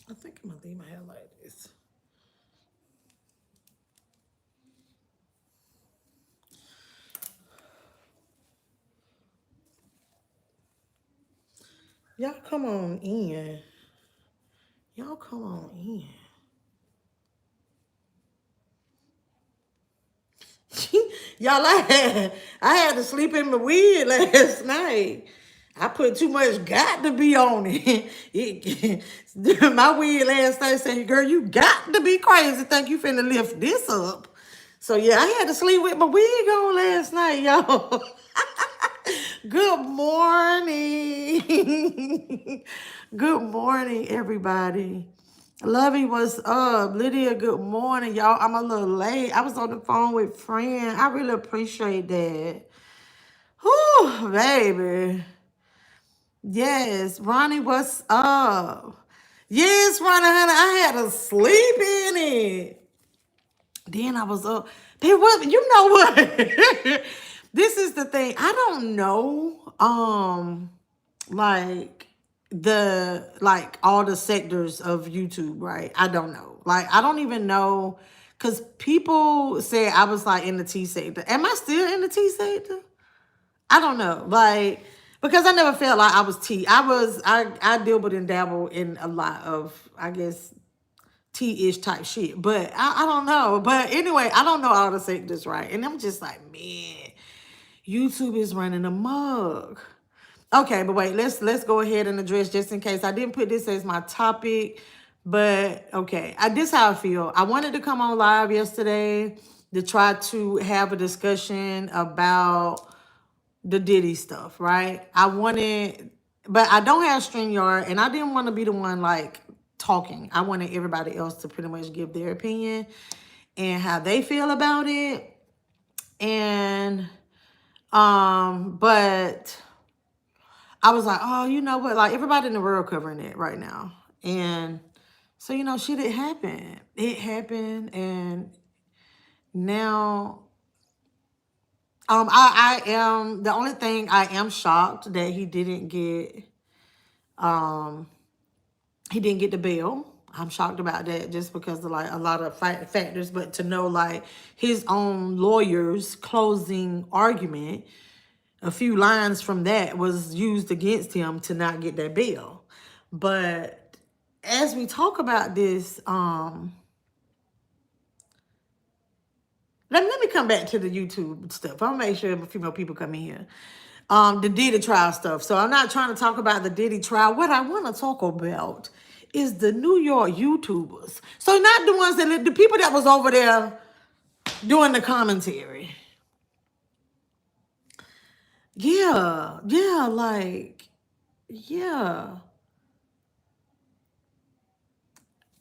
I think I'm gonna leave my hair like this. Y'all come on in. Y'all come on in. Y'all, I had to sleep in my wig last night. I put too much got to be on it. My wig last night said, girl, you got to be crazy. Think you finna lift this up. So yeah, I had to sleep with my wig on last night, y'all. Good morning. Good morning, everybody. Lovey, what's up? Lydia, good morning, y'all. I'm a little late. I was on the phone with friend. I really appreciate that. Whew, baby. Yes, Ronnie, what's up? Yes, Ronnie, honey, I had to sleep in it. Then I was up. Hey, what? You know what? This is the thing. I don't know. Like all the sectors of YouTube, right? I don't know. Like I don't even know because people say I was like in the T sector. Am I still in the T sector? I don't know. Like because I never felt like I was T. I dabbled and dabbled in a lot of I guess T-ish type shit. But I don't know. But anyway, I don't know all the sectors, right? And I'm just like, man, YouTube is running amok. Okay, but wait, let's go ahead and address just in case. I didn't put this as my topic, but okay. This how I feel. I wanted to come on live yesterday to try to have a discussion about the Diddy stuff, right? But I don't have StreamYard, and I didn't want to be the one like talking. I wanted everybody else to pretty much give their opinion and how they feel about it. And but I was like, oh, you know what? Like everybody in the world covering it right now. And so, shit, it happened. It happened. And now I am the only thing I am shocked that he didn't get the bail. I'm shocked about that just because of like a lot of factors, but to know like his own lawyer's closing argument, a few lines from that was used against him to not get that bail. But as we talk about this, let me come back to the YouTube stuff. I'll make sure a few more people come in here. The Diddy trial stuff. So I'm not trying to talk about the Diddy trial. What I want to talk about is the New York YouTubers. So not the ones the people that was over there doing the commentary. Yeah, like, yeah.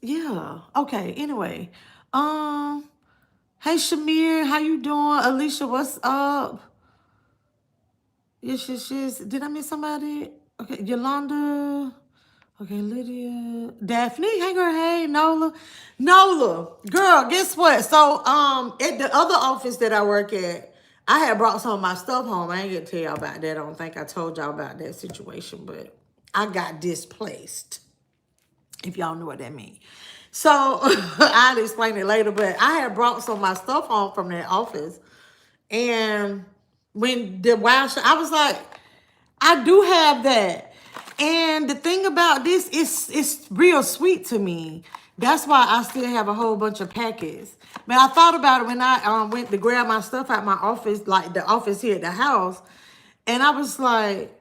Yeah. Okay. Anyway. Um, hey Shamir, how you doing? Alicia, what's up? Yes. Did I miss somebody? Okay, Yolanda. Okay, Lydia. Daphne. Hey girl, hey, Nola. Nola. Girl, guess what? So at the other office that I work at, I had brought some of my stuff home. I ain't gonna tell y'all about that. I don't think I told y'all about that situation, but I got displaced. If y'all know what that means. So I'll explain it later, but I had brought some of my stuff home from that office. And when the wild shot, I was like, I do have that. And the thing about this is it's real sweet to me. That's why I still have a whole bunch of packets. Man, I thought about it when I went to grab my stuff out my office, like the office here at the house. And I was like,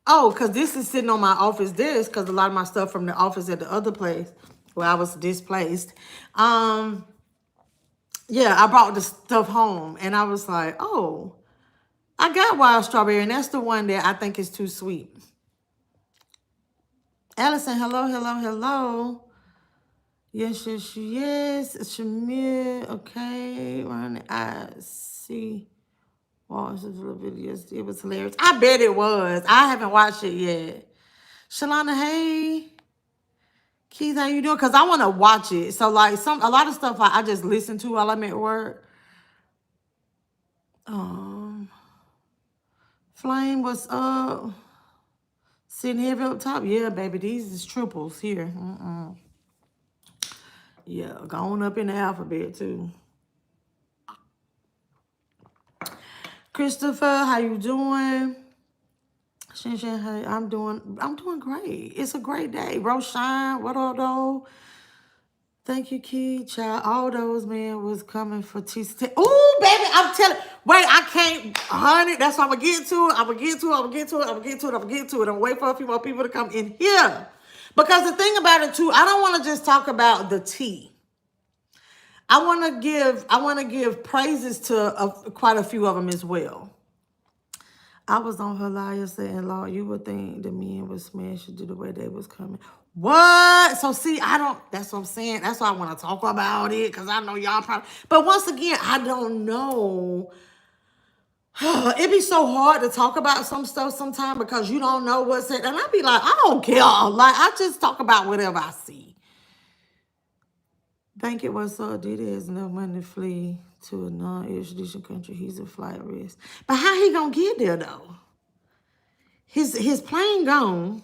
oh, because this is sitting on my office desk because a lot of my stuff from the office at the other place where I was displaced. Yeah, I brought the stuff home and I was like, oh, I got wild strawberry and that's the one that I think is too sweet. Allison, hello. Yes. Shamir, okay. Ronnie, I see. Wow, this is a little videos. It was hilarious. I bet it was. I haven't watched it yet. Shalana, hey. Keith, how you doing? Because I want to watch it. So, like, a lot of stuff I just listen to while I'm at work. Flame, what's up? Sitting heavy up top. Yeah, baby, these is triples here. Yeah, going up in the alphabet too. Christopher, how you doing? Shin Shin, hey, I'm doing great. It's a great day. Roshan, what up, though? Thank you, Key. Child, all those, man, was coming for Tissa. Ooh, baby, I'm telling. Wait, I can't, honey. That's what I'm going to get to it. I'm going to get to it. I'm going to get to it. I'm going to get to it. I'm going to get to it. I'm waiting for a few more people to come in here. Because the thing about it, too, I don't want to just talk about the tea. I want to give praises to quite a few of them as well. I was on her live yesterday, and Lord, you would think the men would smash it due to the way they was coming. What? So see, that's what I'm saying. That's why I want to talk about it, because I know y'all probably, but once again, I don't know. It be so hard to talk about some stuff sometimes because you don't know what's it. And I be like, I don't care. Like, I just talk about whatever I see. Think it was so Diddy has enough money to flee to a non-extradition country. He's a flight risk. But how he gonna get there though? His plane gone.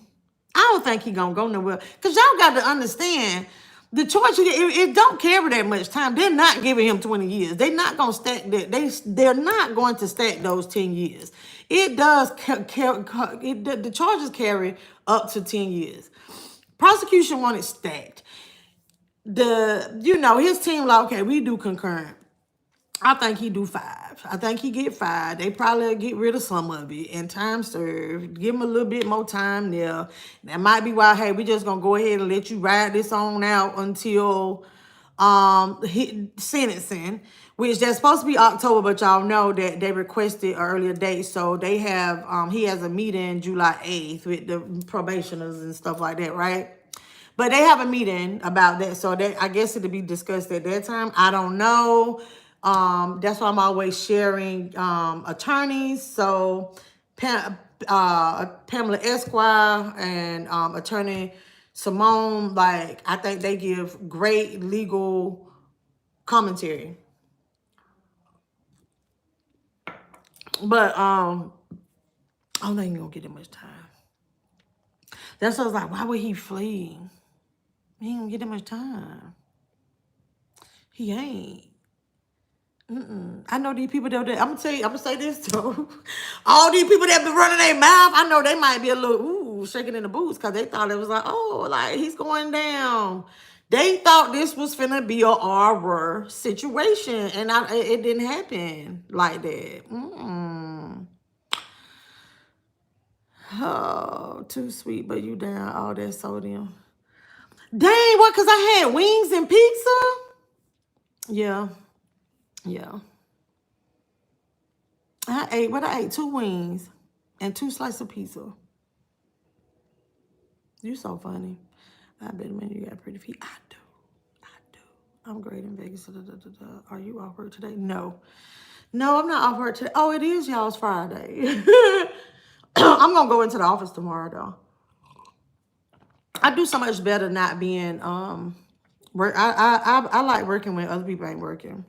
I don't think he gonna go nowhere. Cause y'all got to understand, the choice it don't carry that much time. They're not giving him 20 years. They're not gonna stack that. They're not going to stack those 10 years. It does the charges carry up to 10 years. Prosecution want it stacked. His team like, okay, we do concurrent. I think he do 5. I think he get 5. They probably get rid of some of it and time served. Give him a little bit more time there. That might be why, hey, we just gonna go ahead and let you ride this on out until sentencing, which that's supposed to be October, but y'all know that they requested an earlier date. So they have he has a meeting July 8th with the probationers and stuff like that, right? But they have a meeting about that. So I guess it'll be discussed at that time. I don't know. That's why I'm always sharing attorneys. So Pamela Esquire and attorney Simone, like, I think they give great legal commentary. But I don't think he's gonna get that much time. That's what I was like, why would he flee? He ain't gonna get that much time. He ain't. I know these people that I'm gonna say this too. All these people that been running their mouth, I know they might be a little shaking in the boots because they thought it was like, oh, like he's going down. They thought this was finna be a horror situation, and it didn't happen like that. Oh, too sweet, but you down all that sodium. Dang, what? Cause I had wings and pizza. Yeah. I ate 2 wings and 2 slices of pizza. You so funny. I bet, man, you got pretty feet. I do. I'm great in Vegas. Are you off work today? No, I'm not off work today. Oh, it is y'all's Friday. I'm gonna go into the office tomorrow though. I do so much better not being work. I like working when other people ain't working.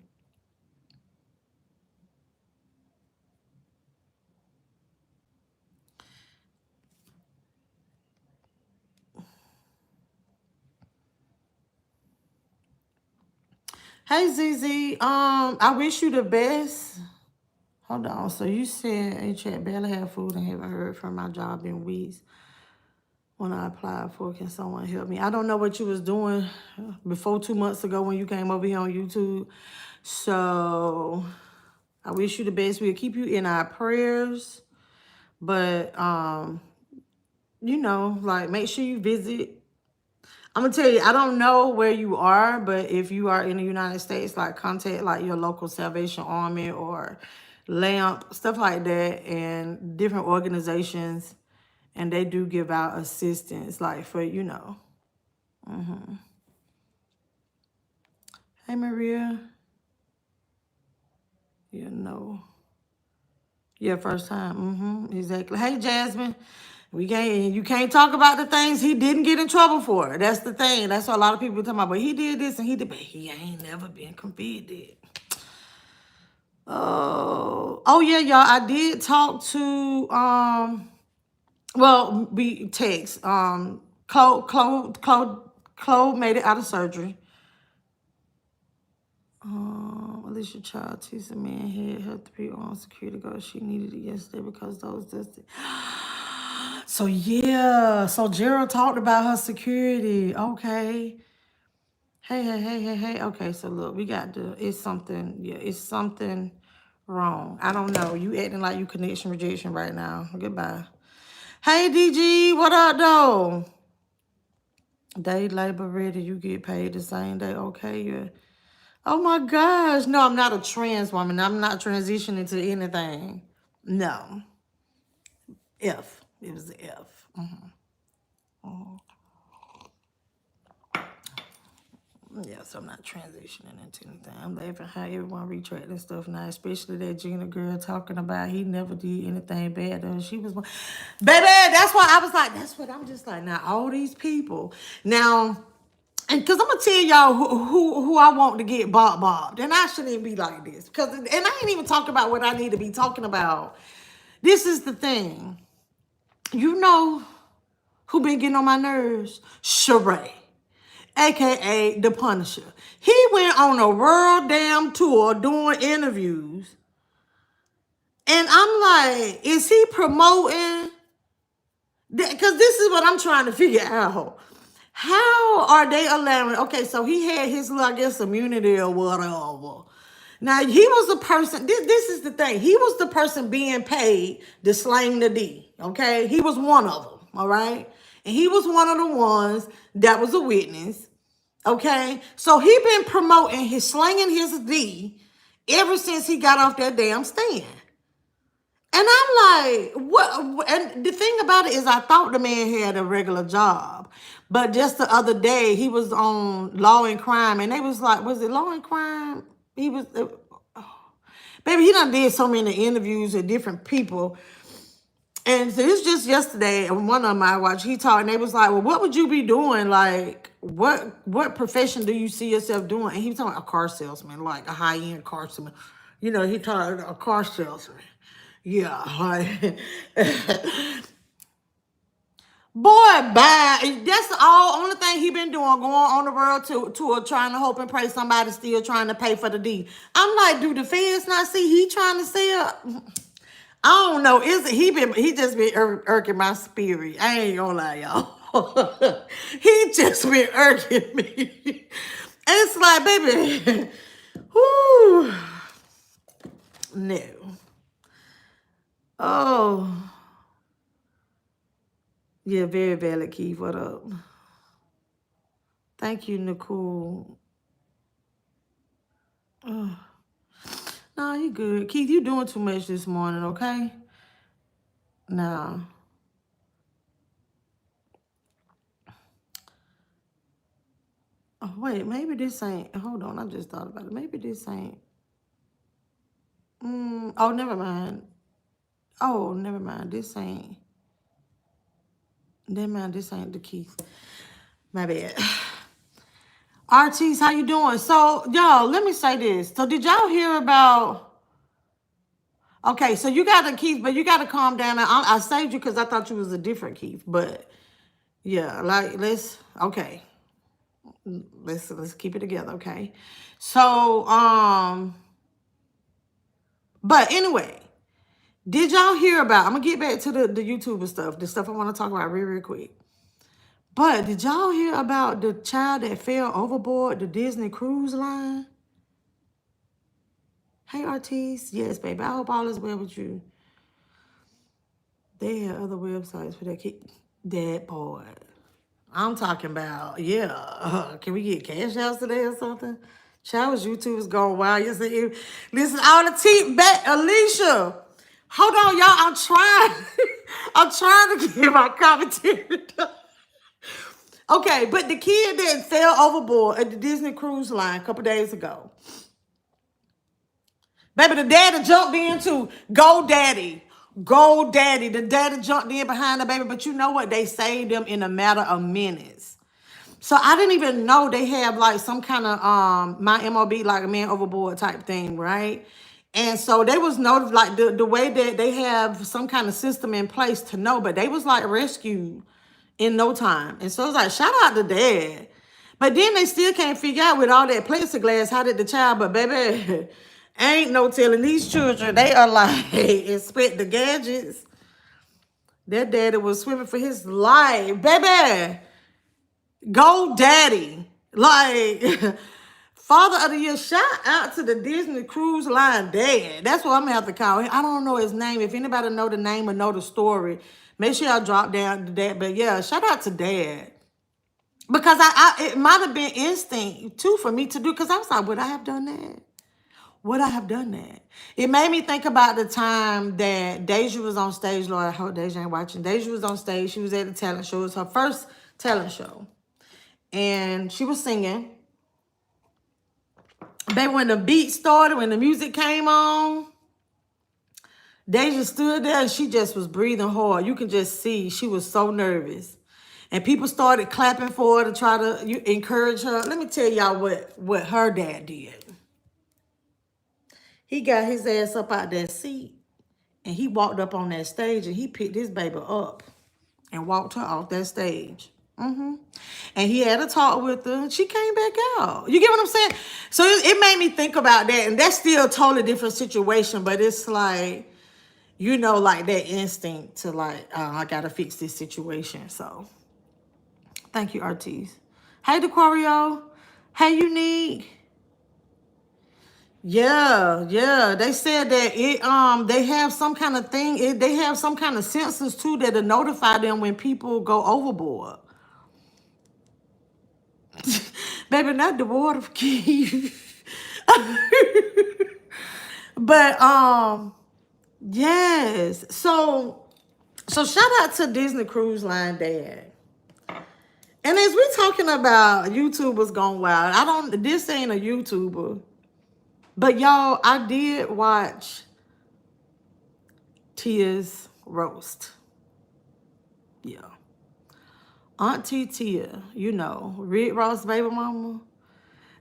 Hey, ZZ, I wish you the best. Hold on. So you said, hey, chat, barely have food and haven't heard from my job in weeks. When I applied for, can someone help me? I don't know what you was doing before 2 months ago when you came over here on YouTube. So I wish you the best. We'll keep you in our prayers. But, like, make sure you visit. I'm gonna tell you, I don't know where you are, but if you are in the United States, like, contact like your local Salvation Army or LAMP, stuff like that, and different organizations, and they do give out assistance, like, for, Hey, Maria. Yeah, first time. Exactly. Hey, Jasmine. You can't talk about the things he didn't get in trouble for. That's the thing. That's what a lot of people talking about. But he did this and he did, but he ain't never been convicted. Oh yeah, y'all. I did talk to Well, we text. Chloe made it out of surgery. Alicia Child, Tissa man had her 3 on security guards. She needed it yesterday because those just. So yeah, so Gerald talked about her security. Okay. Hey. Okay, so look, we got to. It's something. Yeah, it's something wrong. I don't know. You acting like you connection rejection right now. Goodbye. Hey DG, what up though? Day labor ready. You get paid the same day. Okay, yeah. Oh my gosh. No, I'm not a trans woman. I'm not transitioning to anything. No. F. It was the F. Yeah, so I'm not transitioning into anything. I'm laughing how everyone retracting stuff now, especially that Gina girl talking about he never did anything bad. And she was, baby, that's why I was like, that's what I'm just like, now all these people. Now, and because I'm gonna tell y'all who I want to get bobbed, and I shouldn't be like this because, and I ain't even talking about what I need to be talking about. This is the thing, you know, who been getting on my nerves? Sheree, aka the Punisher. He went on a world damn tour doing interviews, and I'm like, is he promoting? Because this is what I'm trying to figure out. How are they allowing? Okay, so he had his, I guess, immunity or whatever. Now he was the person. This is the thing. He was the person being paid to slang the D. Okay, he was one of them. All right, and he was one of the ones that was a witness. Okay, so he been promoting his slanging his D ever since he got off that damn stand. And I'm like, what? And the thing about it is, I thought the man had a regular job. But just the other day, he was on Law and Crime. And they was like, was it Law and Crime? He was, baby, he done did so many interviews with different people. And so it's just yesterday, and one of them I watched, he talked, and they was like, well, what would you be doing? Like, what profession do you see yourself doing? And he was talking about a car salesman, like a high-end car salesman. You know, he talked a car salesman. Yeah, like, boy, bye. That's the only thing he been doing, going on the world tour, trying to hope and pray somebody still trying to pay for the D. I'm like, do the feds not see he trying to sell? I don't know. Is it he just been irking my spirit. I ain't gonna lie, y'all. He just been irking me. It's like, baby, whoo, no. Oh, yeah, very valid, Keith. What up? Thank you, Nicole. Oh, no, you good. Keith, you doing too much this morning, okay? No. Oh, wait, maybe this ain't. Hold on, I just thought about it. Maybe this ain't. Oh, never mind. Oh, never mind. This ain't. Never mind. This ain't the Keith. My bad. RTs, how you doing? So, y'all, let me say this. So, did y'all hear about? Okay, so you got to Keith, but you got to calm down. I saved you because I thought you was a different Keith, but yeah, like okay, let's keep it together, okay? So, but anyway, did y'all hear about? I'm gonna get back to the YouTuber stuff, the stuff I want to talk about real quick. But did y'all hear about the child that fell overboard the Disney cruise line? Hey, Artis. Yes, baby. I hope all is well with you. They had other websites for that kid. That boy. I'm talking about, yeah. Can we get Cashapp today or something? Child, YouTube's going wild. Listen, all the team back, Alicia. Hold on, y'all. I'm trying. I'm trying to get my commentary done. Okay, but the kid that fell overboard at the Disney cruise line a couple days ago. Baby, the daddy jumped in too. Go daddy. Go daddy. The daddy jumped in behind the baby. But you know what? They saved them in a matter of minutes. So I didn't even know they have like some kind of my MOB, like a man overboard type thing, right? And so they was notified, like the way that they have some kind of system in place to know, but they was like rescued in no time. And so it's like, shout out to dad. But then they still can't figure out with all that plexiglass, how did the child, but baby, ain't no telling these children, they are like, expect the gadgets. Their daddy was swimming for his life. Baby, go daddy. Like, Father of the Year, shout out to the Disney Cruise Line dad. That's what I'm gonna have to call him. I don't know his name. If anybody know the name or know the story, make sure y'all drop down to that. But yeah, shout out to dad. Because it might have been instinct too for me to do, because I was like, would I have done that? Would I have done that? It made me think about the time that Deja was on stage. Lord, I hope Deja ain't watching. Deja was on stage. She was at the talent show. It was her first talent show. And she was singing. Baby, when the beat started, when the music came on, Deja stood there and she just was breathing hard. You can just see she was so nervous. And people started clapping for her to try to encourage her. Let me tell y'all what her dad did. He got his ass up out that seat and he walked up on that stage and he picked his baby up and walked her off that stage. And he had a talk with her. She came back out. You get what I'm saying? So it made me think about that. And that's still a totally different situation. But it's like, you know, like that instinct to like, oh, I got to fix this situation. So thank you, Ortiz. Hey, DeQuario. Hey, Unique. Yeah. They said that they have some kind of thing. They have some kind of sensors too that'll notify them when people go overboard. Baby, not the water key. But yes. So shout out to Disney Cruise Line dad. And as we talking about YouTubers gone wild, this ain't a YouTuber. But y'all, I did watch Tia's roast. Yeah. Auntie Tia, you know, Rick Ross' baby mama.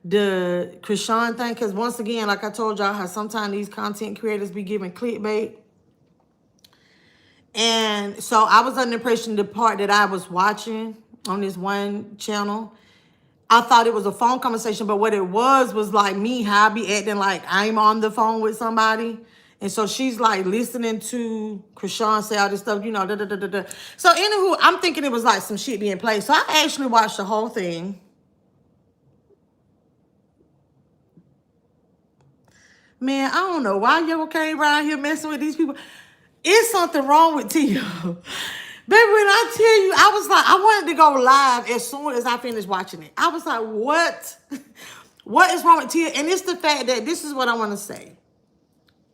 The Krishan thing, because once again, like I told y'all, how sometimes these content creators be giving clickbait. And so I was under the impression the part that I was watching on this one channel, I thought it was a phone conversation, but what it was like me, how I be acting like I'm on the phone with somebody. And so she's like listening to Krishan say all this stuff, you know, da, da, da, da, da. So anywho, I'm thinking it was like some shit being played. So I actually watched the whole thing. Man, I don't know why you came around here messing with these people. It's something wrong with Tia. Baby, when I tell you, I was like, I wanted to go live as soon as I finished watching it. I was like, what? What is wrong with Tia? And it's the fact that this is what I want to say.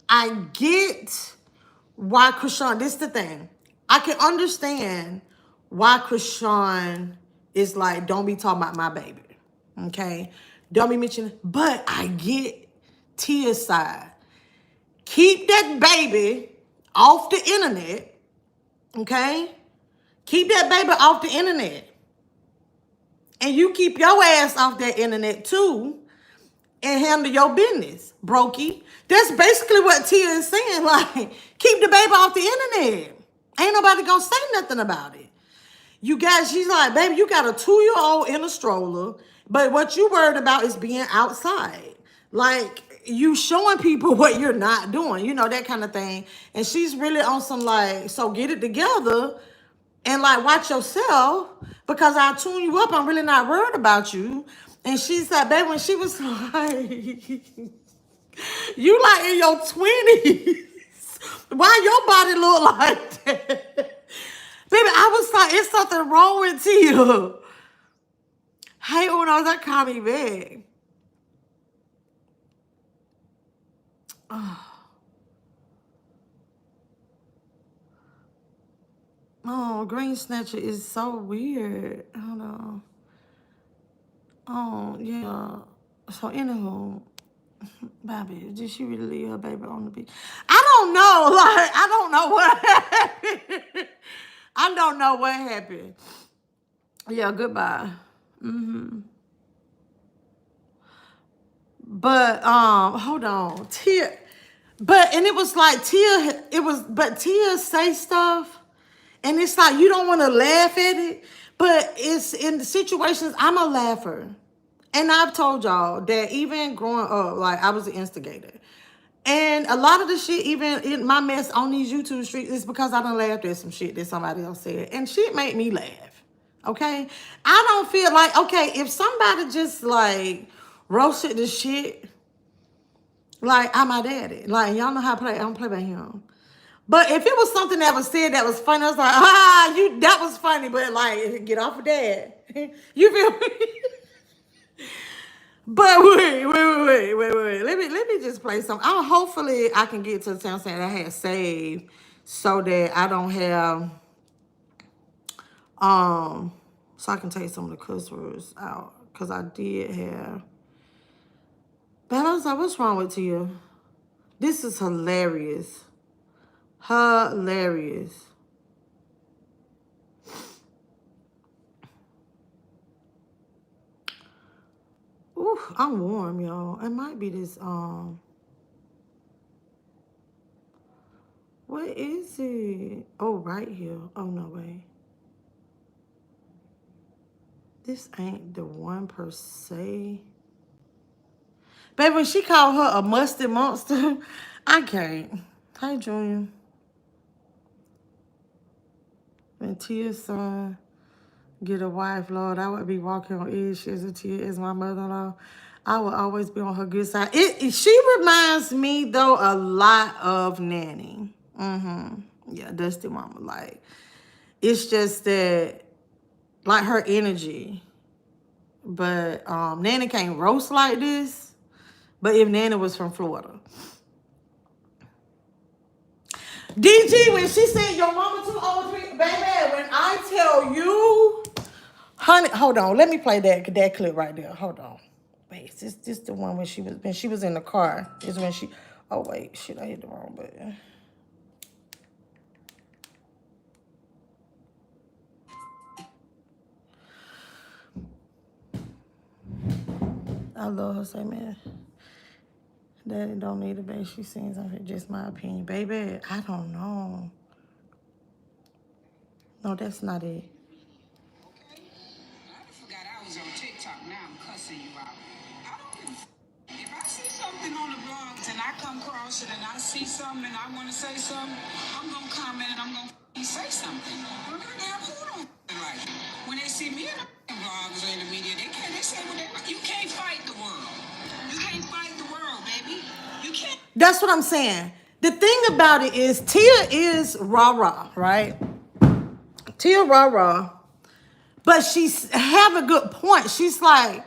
I get why Krishan, this is the thing. I can understand why Krishan is like, don't be talking about my baby. Okay? Don't be mentioning, but I get Tia's side. Keep that baby off the internet. Okay? Keep that baby off the internet. And you keep your ass off that internet too and handle your business, brokey. That's basically what Tia is saying. Like, keep the baby off the internet. Ain't nobody gonna say nothing about it. You guys, she's like, baby, you got a 2-year-old in a stroller, but what you worried about is being outside. Like, you showing people what you're not doing, you know, that kind of thing. And she's really on some like, so get it together and like watch yourself, because I'll tune you up. I'm really not worried about you. And she said, baby, when she was like, you like in your 20s. Why your body look like that? Baby, I was like, it's something wrong with you. Hey, Uno, that call me back. Oh, Green Snatcher is so weird. Hold on. Oh, yeah. So, anywho, Bobby, did she really leave her baby on the beach? I don't know. Like, I don't know what happened. I don't know what happened. Yeah, goodbye. But, hold on. Tia, and it was like Tia say stuff, and it's like you don't want to laugh at it, but it's in the situations I'm a laugher. And I've told y'all that even growing up, like I was an instigator. And a lot of the shit, even in my mess on these YouTube streets, is because I done laughed at some shit that somebody else said. And shit made me laugh. Okay? I don't feel like, okay, if somebody just like roasted the shit, like I'm my daddy. Like y'all know how to play. I don't play by him. But if it was something that was said that was funny, I was like, that was funny, but like, get off of that. You feel me? But wait. Let me just play some. Hopefully I can get to the sound saying I had saved so that I don't have so I can take some of the cuss words out. Cause I did have. But I was like, what's wrong with you? This is hilarious. Hilarious. Ooh, I'm warm, y'all. It might be this what is it? Oh, right here. Oh no way. This ain't the one per se. Baby, when she called her a musty monster, I can't. Hey, Junior. When Tia's son get a wife, Lord, I would be walking on eggshells as Tia is my mother-in-law. I will always be on her good side. She reminds me, though, a lot of Nanny. Yeah, Dusty Mama. Like, it's just that, like, her energy. But Nanny can't roast like this. But if Nanny was from Florida. DG, when she said your mama too old, baby, when I tell you, honey, hold on, let me play that clip right there. Hold on. Wait, is this the one when she was in the car? Is when she oh wait, shit, I hit the wrong button. I love her, say man. Daddy don't need a baby. She sings on it, just my opinion. Baby, I don't know. No, that's not it. Okay. I forgot I was on TikTok. Now I'm cussing you out. I don't give a if I see something on the blogs and I come across it and I see something and I want to say something, I'm going to comment and I'm going to say something. Well, goddamn, who don't like it? When they see me in the blogs or in the media, they say what they like. You can't fight the world. You can't fight the world, baby. You can't. That's what I'm saying. The thing about it is Tia is rah-rah, right? Tia rah-rah. But she's have a good point. She's like,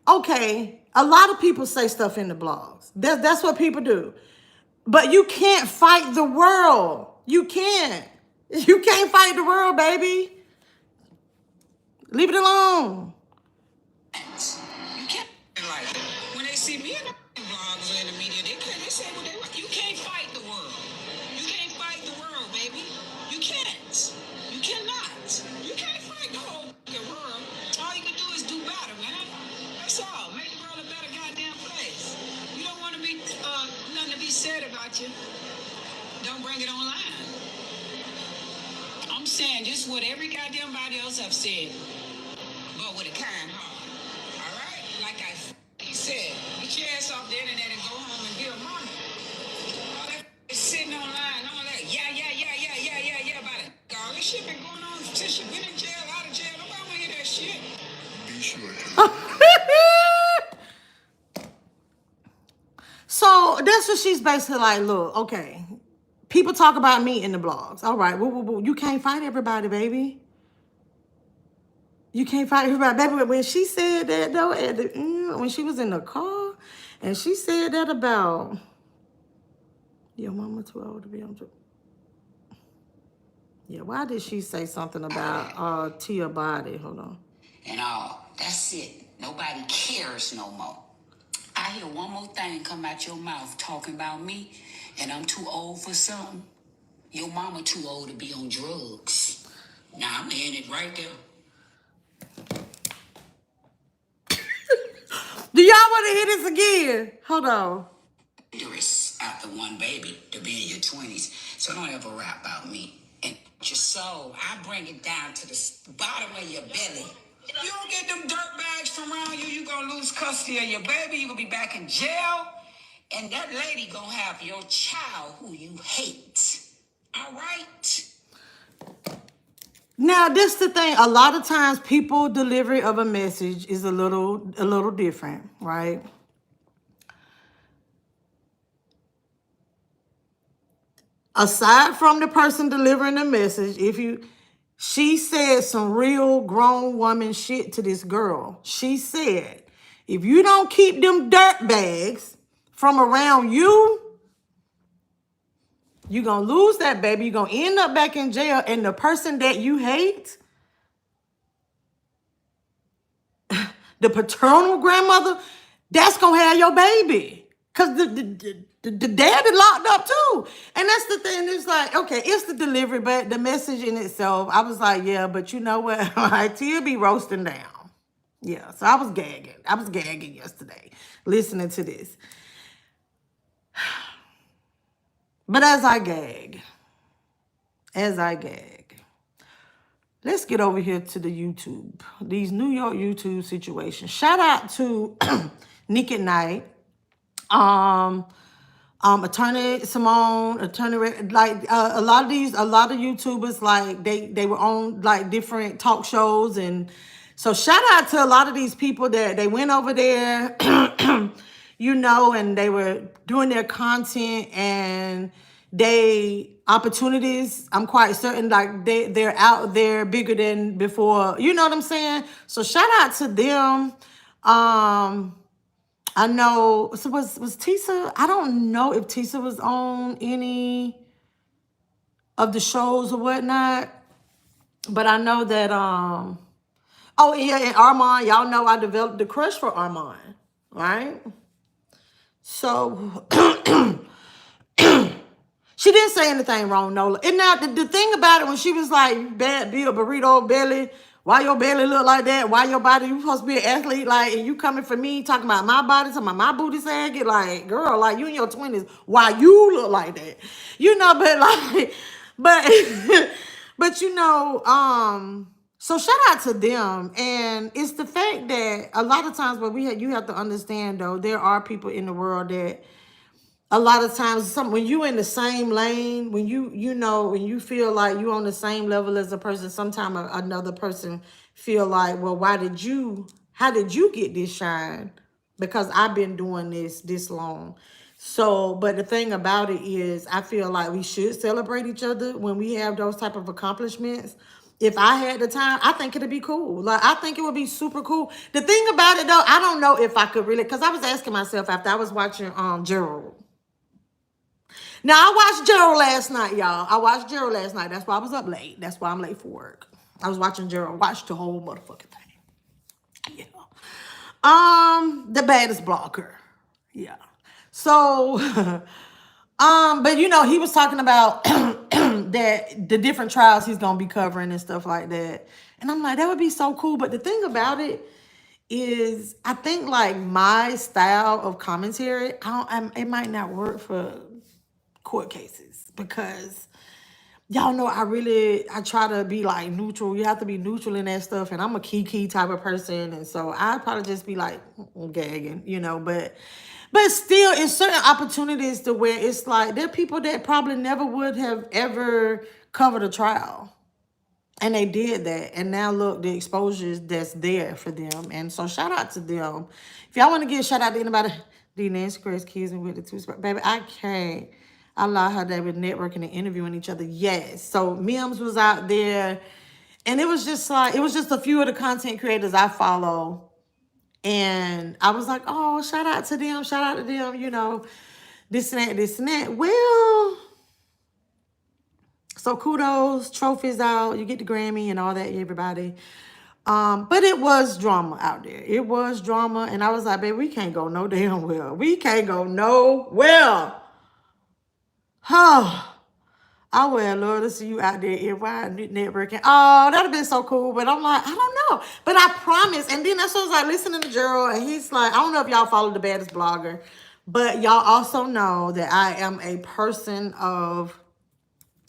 okay, a lot of people say stuff in the blogs. That's what people do. But you can't fight the world. You can't. You can't fight the world, baby. Leave it alone. You can't like it. When they see me in the blogs or in the media, they say what they like. You can't fight the world. You can't fight the world, baby. You can't. You cannot. You can't fight the whole world. All you can do is do better, man. That's all. Make the world a better goddamn place. You don't want to be nothing to be said about you. Don't bring it online. I'm saying just what every goddamn body else have said, but with a kind heart. All right? Like I said, get your ass off the internet and go home and be a mama. All that sitting online, all that, yeah, about it. All this shit been going on since you been in jail, out of jail. Nobody want to hear that shit. Be sure to. So that's what she's basically like, look, okay. People talk about me in the blogs. All right, you can't fight everybody, baby. You can't fight everybody. Baby, when she said that, though, when she was in the car, and she said that about, your mama too old to be on. Yeah, why did she say something about Tia body? Hold on. And that's it. Nobody cares no more. I hear one more thing come out your mouth talking about me, and I'm too old for something. Your mama too old to be on drugs. Now I'm in it right there. Do y'all want to hear this again? Hold on. Dangerous. after one baby to be in your 20s. So don't ever rap about me. And your soul, I bring it down to the bottom of your belly. You don't get them dirt bags from around you, you gonna lose custody of your baby, you gonna be back in jail, and that lady gonna have your child who you hate. All right? Now, this the thing. A lot of times, people delivery of a message is a little different, right? Aside from the person delivering the message, she said some real grown woman shit to this girl. She said, if you don't keep them dirt bags from around you, you're going to lose that baby. You're going to end up back in jail. And the person that you hate, the paternal grandmother, that's going to have your baby. Because the dad is locked up too. And that's the thing. It's like, okay, it's the delivery, but the message in itself, I was like, yeah, but you know what? Tia be roasting down. Yeah, so I was gagging. I was gagging yesterday listening to this. But as I gag, let's get over here to the YouTube. These New York YouTube situations. Shout out to Nick at Night. Attorney Simone, like a lot of YouTubers, like they were on like different talk shows, and so shout out to a lot of these people that they went over there, and they were doing their content, and opportunities, I'm quite certain, like they're out there bigger than before, you know what I'm saying? So shout out to them. I know, so was Tissa, I don't know if Tissa was on any of the shows or whatnot, but I know that, oh yeah, and Armand, y'all know I developed the crush for Armand, right? So, she didn't say anything wrong, Nola. And now, the thing about it, when she was like, bad bill, burrito belly, why your belly look like that? Why your body, you supposed to be an athlete, like, and you coming for me, talking about my body, talking about my booty sagging, like, girl, like, you in your 20s, why you look like that? But like, but so shout out to them. And it's the fact that a lot of times, you have to understand, though, there are people in the world that, a lot of times, when you in the same lane, when when you feel like you on the same level as a person, sometimes another person feel like, well, how did you get this shine? Because I've been doing this long. So, but the thing about it is, I feel like we should celebrate each other when we have those type of accomplishments. If I had the time, I think it'd be cool. Like, I think it would be super cool. The thing about it, though, I don't know if I could really, because I was asking myself after I was watching Gerald. Now, I watched Gerald last night, y'all. I watched Gerald last night. That's why I was up late. That's why I'm late for work. I was watching Gerald. Watched the whole motherfucking thing. Yeah. The baddest blogger. Yeah. So, but he was talking about that the different trials he's gonna be covering and stuff like that. And I'm like, that would be so cool. But the thing about it is, I think like my style of commentary, it might not work for court cases, because y'all know I try to be like neutral. You have to be neutral in that stuff, and I'm a key type of person, and so I'd probably just be like gagging, but still, in certain opportunities to where it's like there are people that probably never would have ever covered a trial, and they did that, and now look, the exposure that's there for them. And so shout out to them. If y'all want to give a shout out to anybody, the Nancy Grace kids and with the two, baby, I can't. I love how they were networking and interviewing each other. Yes. So Mims was out there, and it was just a few of the content creators I follow. And I was like, oh, shout out to them, this and that. Well, so kudos, trophies out, you get the Grammy and all that, everybody. But it was drama out there. It was drama. And I was like, babe, we can't go no damn well. We can't go nowhere. Oh, I would love to see you out there in wide networking. Oh, that'd have been so cool. But I'm like, I don't know. But I promise. And then that's what I was like listening to Gerald, and he's like, I don't know if y'all follow the baddest blogger, But y'all also know that I am a person of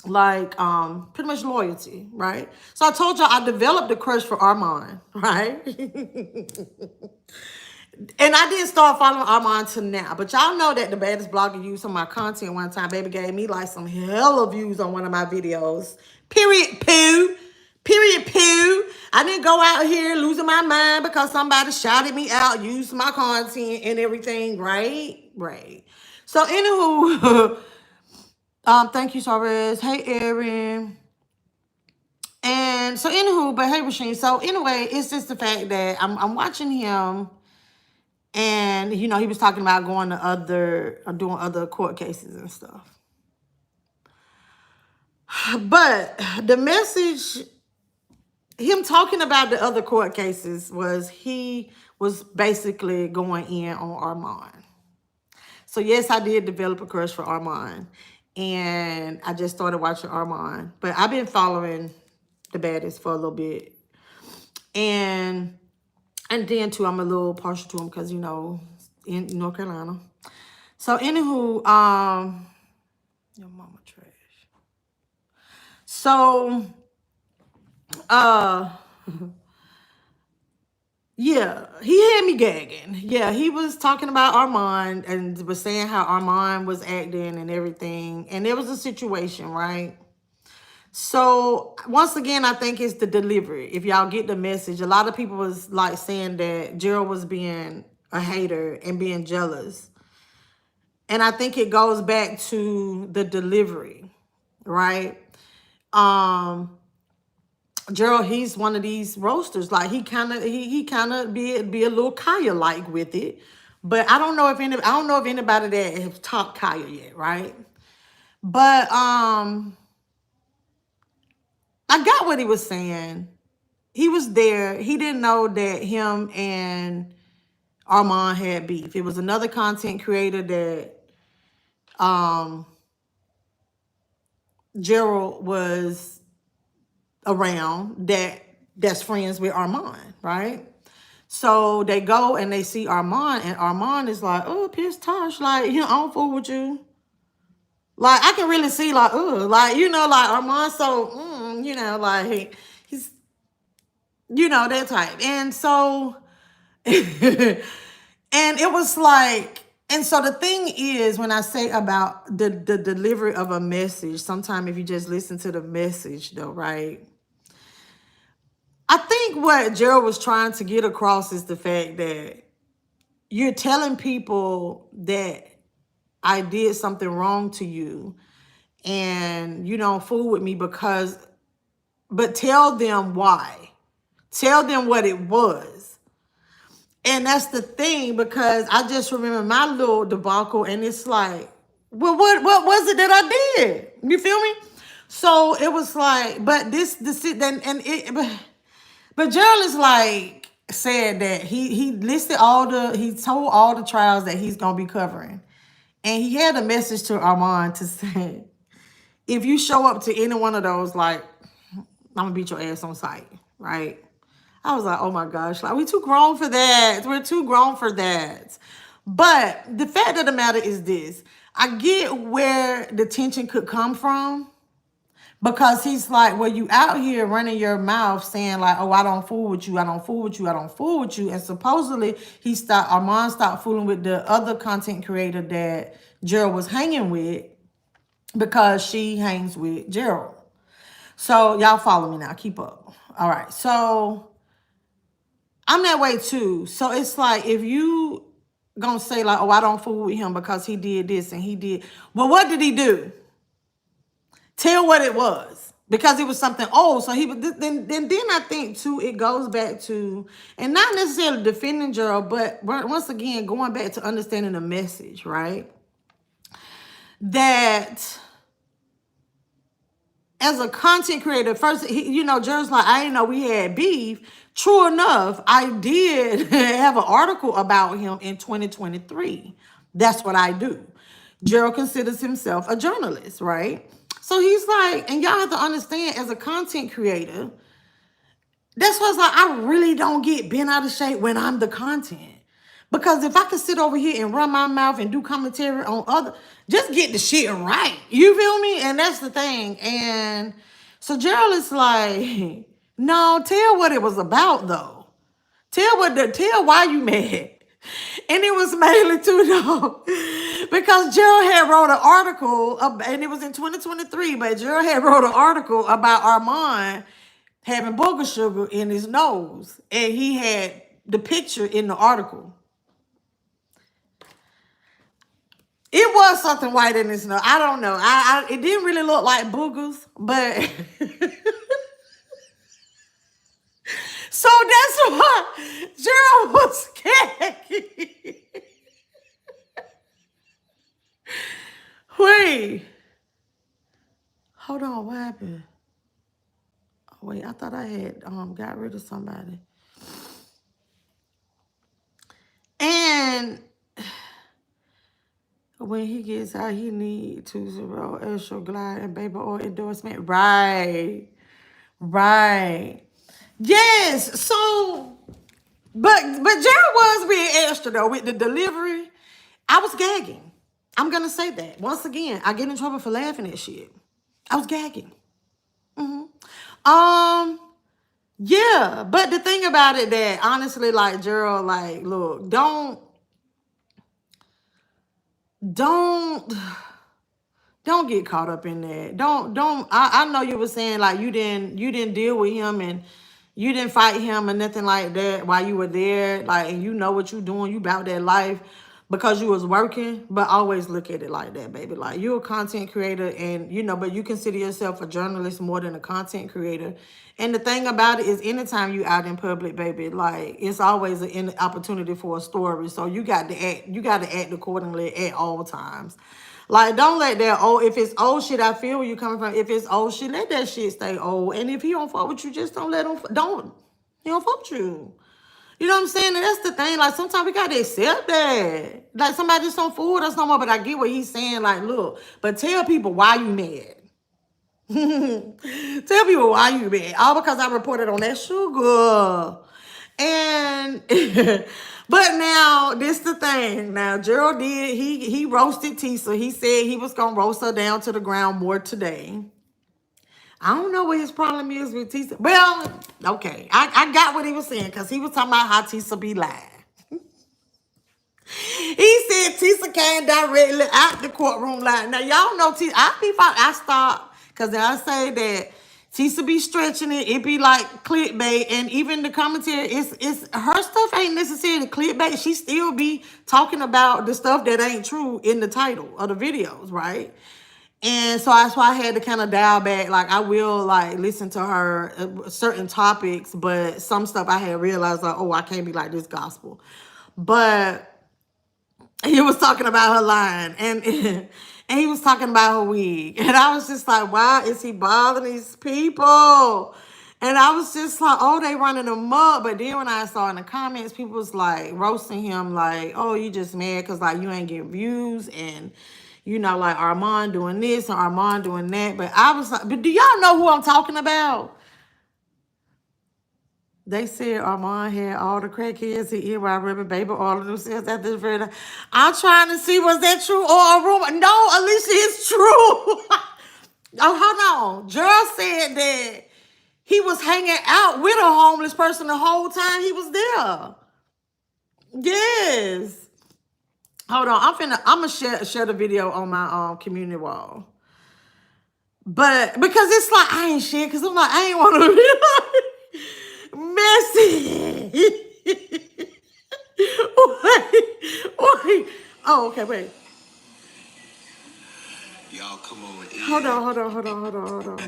like pretty much loyalty, right? So I told y'all I developed a crush for Armand, right? And I didn't start following Armand till now. But y'all know that the baddest blogger used some of my content one time. Baby gave me like some hella views on one of my videos. Period poo. Period poo. I didn't go out here losing my mind because somebody shouted me out, used my content and everything, right? Right. So anywho, thank you, Suarez. Hey, Erin. And so anywho, but hey, Rasheen. So anyway, it's just the fact that I'm watching him. And, you know, he was talking about going to doing other court cases and stuff. But the message, him talking about the other court cases was he was basically going in on Armand. So, yes, I did develop a crush for Armand. And I just started watching Armand. But I've been following the baddest for a little bit. And then, too, I'm a little partial to him because, you know, in North Carolina. So, anywho, your mama trash. So, yeah, he had me gagging. Yeah, he was talking about Armand and was saying how Armand was acting and everything. And there was a situation, right? So, once again, I think it's the delivery. If y'all get the message, a lot of people was like saying that Gerald was being a hater and being jealous. And I think it goes back to the delivery, right? Gerald, he's one of these roasters. Like he kind of be a little Kaya like with it, but I don't know if anybody that has topped Kaya yet, right? But I got what he was saying. He was there. He didn't know that him and Armand had beef. It was another content creator that Gerald was around that's friends with Armand, right? So they go and they see Armand, and Armand is like, oh, piss Tosh, like, you know, I don't fool with you. Like, I can really see, like, oh, like, you know, like Armand, so, you know, like, he's, you know, that type. And so, and it was like, and so the thing is, when I say about the delivery of a message, sometimes if you just listen to the message, though, right? I think what Gerald was trying to get across is the fact that you're telling people that I did something wrong to you and you don't fool with me but tell them why. Tell them what it was. And that's the thing, because I just remember my little debacle and it's like, well, what was it that I did? You feel me? So it was like, but but Gerald is like said that he told all the trials that he's gonna be covering. And he had a message to Armand to say, if you show up to any one of those, like, I'm gonna beat your ass on sight, right? I was like, oh my gosh, like, we too grown for that. We're too grown for that. But the fact of the matter is this. I get where the tension could come from. Because he's like, well, you out here running your mouth saying like, oh, I don't fool with you. I don't fool with you. I don't fool with you. And supposedly Armand stopped fooling with the other content creator that Gerald was hanging with because she hangs with Gerald. So y'all follow me now. Keep up. All right. So I'm that way too. So it's like, if you gonna say like, oh, I don't fool with him because he did this and he did. Well, what did he do? Tell what it was, because it was something old. So then I think too, it goes back to, and not necessarily defending Gerald, but once again, going back to understanding the message, right? That as a content creator, first, Gerald's like, I didn't know we had beef. True enough, I did have an article about him in 2023. That's what I do. Gerald considers himself a journalist, right? So he's like, and y'all have to understand, as a content creator, that's why it's like, I really don't get bent out of shape when I'm the content. Because if I could sit over here and run my mouth and do commentary on other, just get the shit right. You feel me? And that's the thing. And so Gerald is like, no, tell what it was about though. Tell why you mad. And it was mainly too though. Because Gerald had wrote an article, and it was in 2023, but Gerald had wrote an article about Armand having booger sugar in his nose. And he had the picture in the article. It was something white in his nose. I don't know. It didn't really look like boogers, but so that's why Gerald was scared. Wait. Hold on, what happened? Oh, wait, I thought I had got rid of somebody. And when he gets out, he need 2-0 extra glide and baby oil endorsement. Right. Right. Yes. So, but Gerald was being extra though with the delivery. I was gagging. I'm gonna say that once again. I get in trouble for laughing at shit. I was gagging. Yeah. But the thing about it that honestly, like Gerald, like, look, don't get caught up in that. I know you were saying like you didn't deal with him and you didn't fight him or nothing like that while you were there. Like, and you know what you doing, you about that life because you was working, but always look at it like that, baby. Like, you're a content creator and but you consider yourself a journalist more than a content creator. And the thing about it is anytime you out in public, baby, like it's always an opportunity for a story. So you got to act accordingly at all times. Like, don't let that if it's old shit, I feel where you coming from. If it's old shit, let that shit stay old. And if he don't fuck with you, just don't let him, he don't fuck with you. You know what I'm saying? And that's the thing. Like, sometimes we got to accept that. Like, somebody just don't fool with us no more. But I get what he's saying. Like, look, but tell people why you mad. Tell people why you mad. All because I reported on that sugar. And but now this the thing. Now Gerald did he roasted Tissa. He said he was gonna roast her down to the ground more today. I don't know what his problem is with Tissa. Well, okay, I got what he was saying because he was talking about how Tissa be lying. He said Tissa came directly out the courtroom lying. Now y'all know Tissa. I stopped because I say that Tissa be stretching it. It be like clickbait, and even the commentary, it's her stuff ain't necessarily clickbait. She still be talking about the stuff that ain't true in the title of the videos, right? And so that's why I had to kind of dial back. Like, I will like listen to her certain topics, but some stuff I had realized like, oh, I can't be like this gospel. But he was talking about her line, and and he was talking about her wig. And I was just like, why is he bothering these people? And I was just like, oh, they running them up. But then when I saw in the comments, people was like roasting him like, oh, you just mad because like you ain't getting views and like Armand doing this and Armand doing that. But I was like, but do y'all know who I'm talking about? They said Armand had all the crackheads he while rubbing baby all of themselves at this very time. I'm trying to see, was that true or a rumor? No, Alicia, it's true. Oh, hold on. Gerald said that he was hanging out with a homeless person the whole time he was there. Yes. Hold on. I'm gonna share the video on my community wall. But because it's like I ain't shit, because I'm like, I ain't want to be like messy. wait. Oh, okay, wait. Y'all come over. Hold on.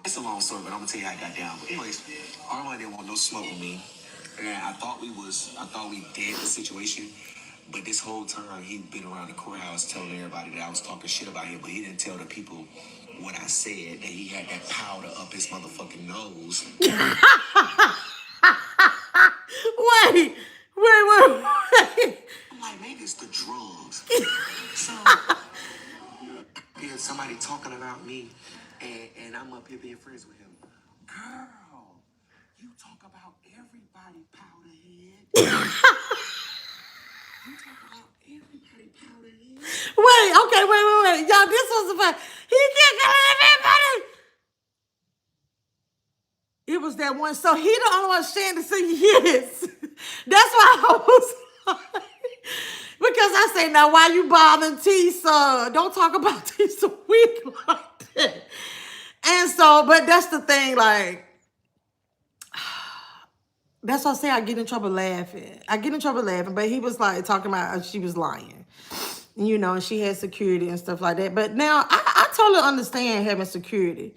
It's a long story, but I'm gonna tell you how I got down. But anyways, Armand didn't want no smoke with me. And I thought we dead the situation. But this whole time he'd been around the courthouse telling everybody that I was talking shit about him, but he didn't tell the people what I said, that he had that powder up his motherfucking nose. Wait. I'm like, maybe it's the drugs. So here's somebody talking about me, and I'm up here being friends with him. Girl, you talk about everybody powder head. You talk about everybody powder head. Wait, okay, wait. Y'all, this was the fact. He can't get everybody. It was that one. So he the only one sharing to say yes. That's why I was like, because I say, now why you bothering Tissa? Don't talk about Tissa week like that. And so, but that's the thing, like, that's why I say I get in trouble laughing. I get in trouble laughing, but he was like talking about she was lying. You know, and she had security and stuff like that. But now I totally understand having security.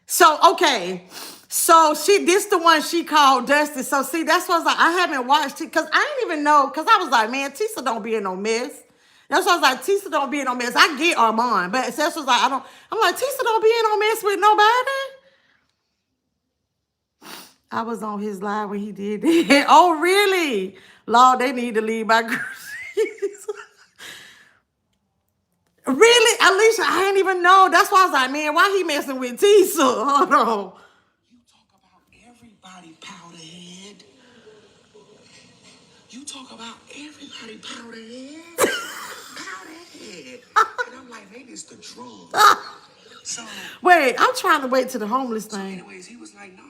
So, okay. So this the one she called Dusty. So see, that's why I was like, I haven't watched it because I didn't even know, because I was like, man, Tissa don't be in no mess. That's why I was like, Tissa don't be in no mess. I get Armand, but Seth was like, I'm like, Tissa don't be in no mess with nobody. I was on his live when he did that. Oh, really? Lord, they need to leave my girl. Really? Alicia, I didn't even know. That's why I was like, man, why he messing with Tissa? Hold on. You talk about everybody powder head. You talk about everybody powder head. Powder head. And I'm like, maybe it's the drugs. So, Wait, I'm trying to wait to the homeless so thing. anyways, he was like, no,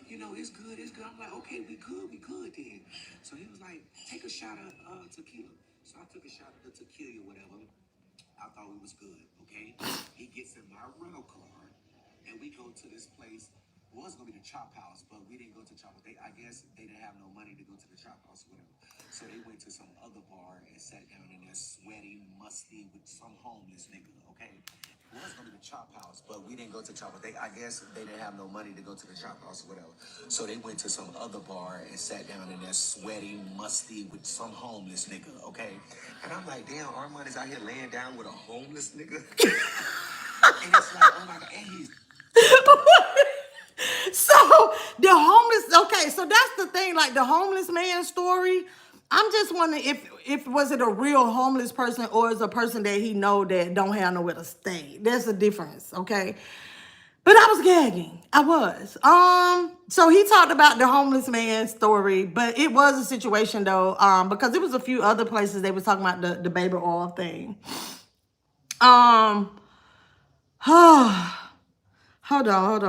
you know, it's good, it's good. I'm like, okay, we good then. So he was like, take a shot of tequila. So I took a shot of the tequila, whatever. I thought we was good, okay? He gets in my rental car, and we go to this place. It was gonna be the Chop House, but we didn't go to Chop. I guess they didn't have no money to go to the Chop House or whatever. So they went to some other bar and sat down in there sweaty, musty, with some homeless nigga, okay? It was gonna be the Chop House, but we didn't go to Chop. I guess they didn't have no money to go to the Chop House or whatever. So they went to some other bar and sat down in there sweaty, musty, with some homeless nigga, okay? And I'm like, damn, Armand is out here laying down with a homeless nigga. And it's like, oh my God, and he's So the homeless, okay, so that's the thing, like the homeless man story. I'm just wondering if was it a real homeless person or is a person that he know that don't have nowhere to stay. There's a difference, okay? But I was gagging. I was. So he talked about the homeless man story, but it was a situation though, because there was a few other places they were talking about the baby oil thing. Hold on.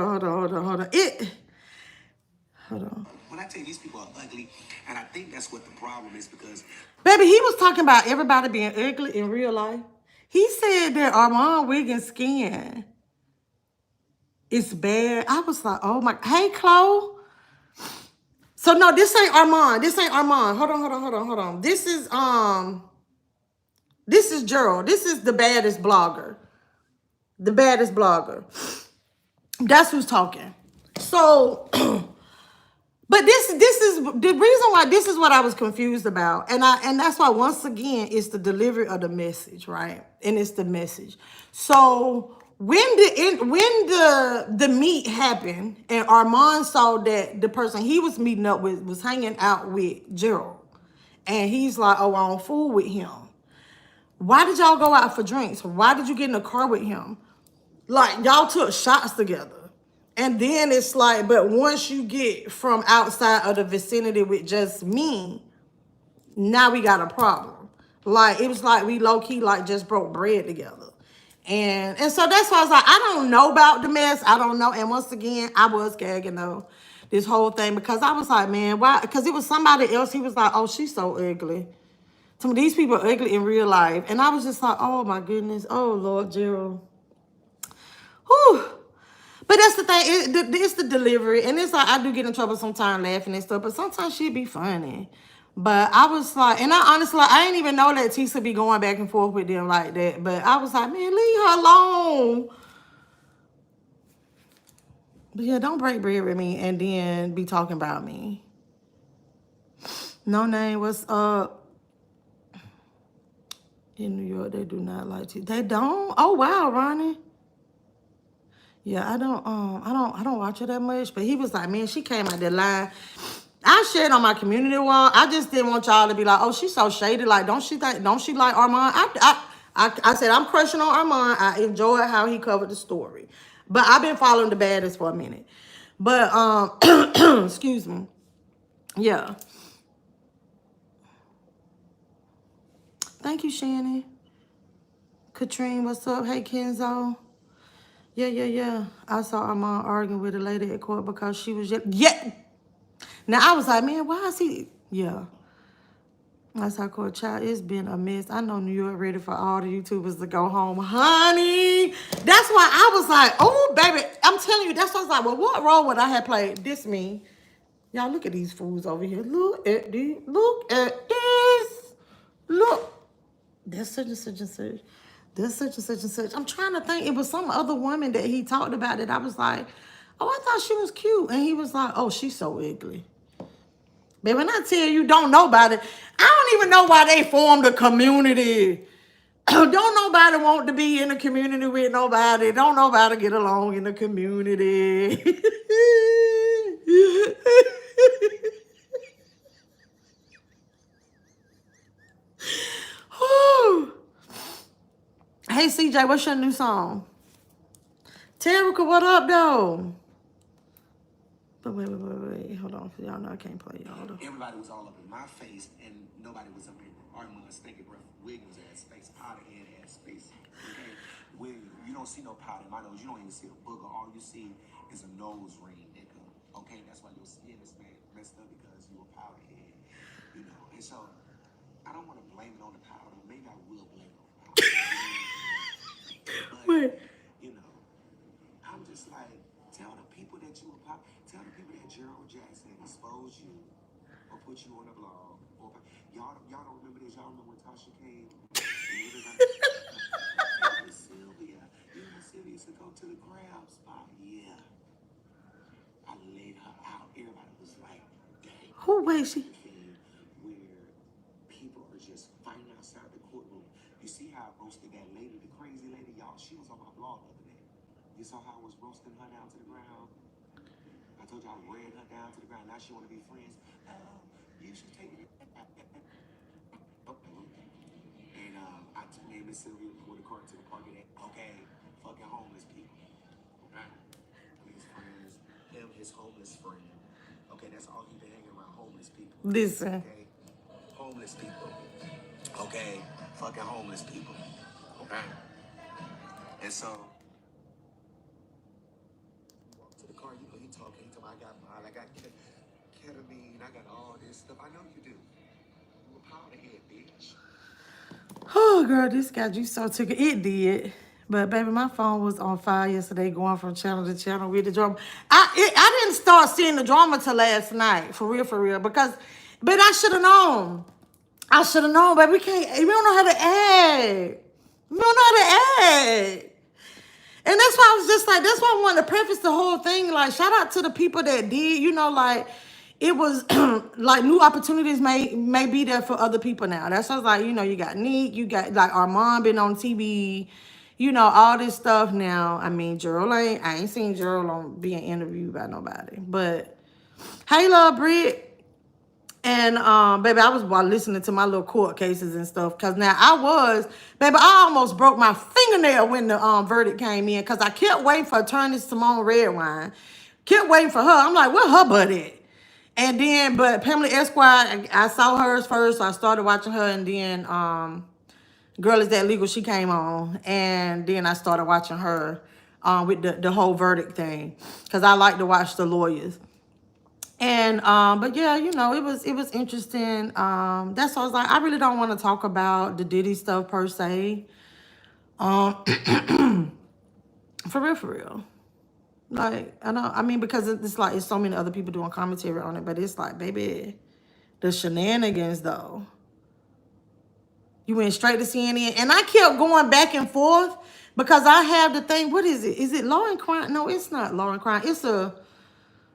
Hold on. when I tell you these people are ugly, and I think that's what the problem is because Baby, he was talking about everybody being ugly in real life. He said that Armand Wiggins' skin is bad. I was like, oh my, hey, Chloe. So no, this ain't Armand. Hold on. This is Gerald. This is the baddest blogger. The baddest blogger. That's who's talking. So, but this is the reason why this is what I was confused about. And that's why once again it's the delivery of the message, right? And it's the message. So when the meet happened and Armand saw that the person he was meeting up with was hanging out with Gerald. And he's like, oh, I don't fool with him. Why did y'all go out for drinks? Why did you get in the car with him? Like, y'all took shots together. And then it's like, but once you get from outside of the vicinity with just me, now we got a problem. Like, it was like we low-key like just broke bread together. And so that's why I was like, I don't know about the mess. I don't know. And once again, I was gagging though, this whole thing, because I was like, man, why? Because it was somebody else. He was like, oh, she's so ugly. Some of these people are ugly in real life. And I was just like, oh my goodness. Oh, Lord, Gerald. Whew. But that's the thing. It's the delivery. And it's like, I do get in trouble sometimes laughing and stuff. But sometimes she'd be funny. But I was like, and I honestly, I didn't even know that Tissa be going back and forth with them like that. But I was like, man, leave her alone. But yeah, don't break bread with me and then be talking about me. No name, what's up? In New York, they do not like Tissa. They don't? Oh wow, Ronnie. Yeah, I don't watch her that much. But he was like, man, she came out there lying. I shared on my community wall. I just didn't want y'all to be like, oh, she's so shady. Like, don't she like Armand? I said, I'm crushing on Armand. I enjoyed how he covered the story. But I've been following the baddest for a minute. But excuse me. Yeah. Thank you, Shannon. Katrine, what's up? Hey, Kenzo. Yeah. I saw Armand arguing with a lady at court because she was just, yeah. Now, I was like, man, why is he? Yeah. I saw court, child, it's been a mess. I know New York ready for all the YouTubers to go home. Honey, that's why I was like, oh, baby, I'm telling you, that's why I was like, well, what role would I have played? This me. Y'all, look at these fools over here. Look at these. Look at this. Look. That's such and such and such. That's such and such and such. I'm trying to think. It was some other woman that he talked about that I was like, oh, I thought she was cute. And he was like, oh, she's so ugly. But when I tell you don't know about it, I don't even know why they formed a community. Don't nobody want to be in a community with nobody. Don't nobody get along in the community. Whew. Hey, CJ, what's your new song? Terica, what up, though? But wait. Hold on, because y'all know I can't play y'all. Everybody was all up in my face, and nobody was up in Armand stinking breath Williams ass face, powder head ass face. Okay, when you don't see no powder in my nose, you don't even see a booger. All you see is a nose ring, nigga. Okay, that's why your skin is messed up because you a powder head. You know, and so I don't want to blame it on the powder. Maybe I will blame it on the powder. But, Wait. you know, I'm just like, tell the people that you were pop. Tell the people that Gerald Jackson exposed you or put you on a blog. Or y'all don't remember this. Y'all remember when Tasha came? Sylvia. You know Sylvia used to go to the crab spot. Yeah. I laid her out. Everybody was like, dang. Who was she? Where people are just fighting outside the courtroom. You see how I roasted that lady, the crazy lady, y'all? She was on my blog the other day. You saw how I was roasting her down to the ground? I told you I ran her down to the ground. Now she want to be friends. You should take it. And I took me and Miss Sylvia with a cart to the park. Okay, fucking homeless people. Okay, his friends, him, his homeless friend. Okay, that's all he been hanging around, homeless people. Listen. Okay, homeless people. Okay, fucking homeless people. Okay, and so. To the car, you know, he talking, I got mine, I got ketamine, I got all this stuff. I know you do. You a powder head, bitch. Oh, girl, this got you so ticked. It did. But, baby, my phone was on fire yesterday going from channel to channel with the drama. I didn't start seeing the drama till last night, for real. But I should have known. But we don't know how to act. We don't know how to act. And that's why I was just like, that's why I wanted to preface the whole thing. Like, shout out to the people that did, you know, like, it was like new opportunities may be there for other people now. That's why I was like, you know, you got Nick, you got like Armand been on TV, you know, all this stuff now. I mean, I ain't seen Gerald on being interviewed by nobody. But hey, love, Britt. And baby, I was while listening to my little court cases and stuff. Cause now I almost broke my fingernail when the verdict came in. Cause I kept waiting for Attorney Simone Redwine. Kept waiting for her. I'm like, where her butt at? And then, but Pamela Esquire, I saw hers first. So I started watching her, and then Girl Is That Legal, she came on. And then I started watching her with the whole verdict thing. Cause I like to watch the lawyers. And but yeah, you know, it was interesting. That's why I was like, I really don't want to talk about the Diddy stuff per se. For real. Like, I mean, because it's like it's so many other people doing commentary on it, but it's like, baby, the shenanigans though. You went straight to CNN, and I kept going back and forth because I have the thing. What is it? Is it Law and Crime? No, it's not Law and Crime. It's a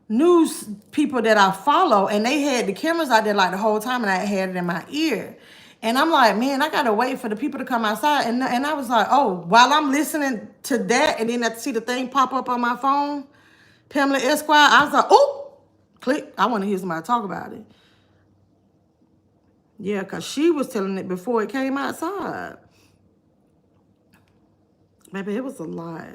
news people that I follow, and they had the cameras out there like the whole time, and I had it in my ear. And I'm like, man, I gotta wait for the people to come outside. And I was like, oh, while I'm listening to that, and then I see the thing pop up on my phone, Pamela Esquire, I was like, oh, click. I want to hear somebody talk about it. Yeah, because she was telling it before it came outside. Maybe it was a lot.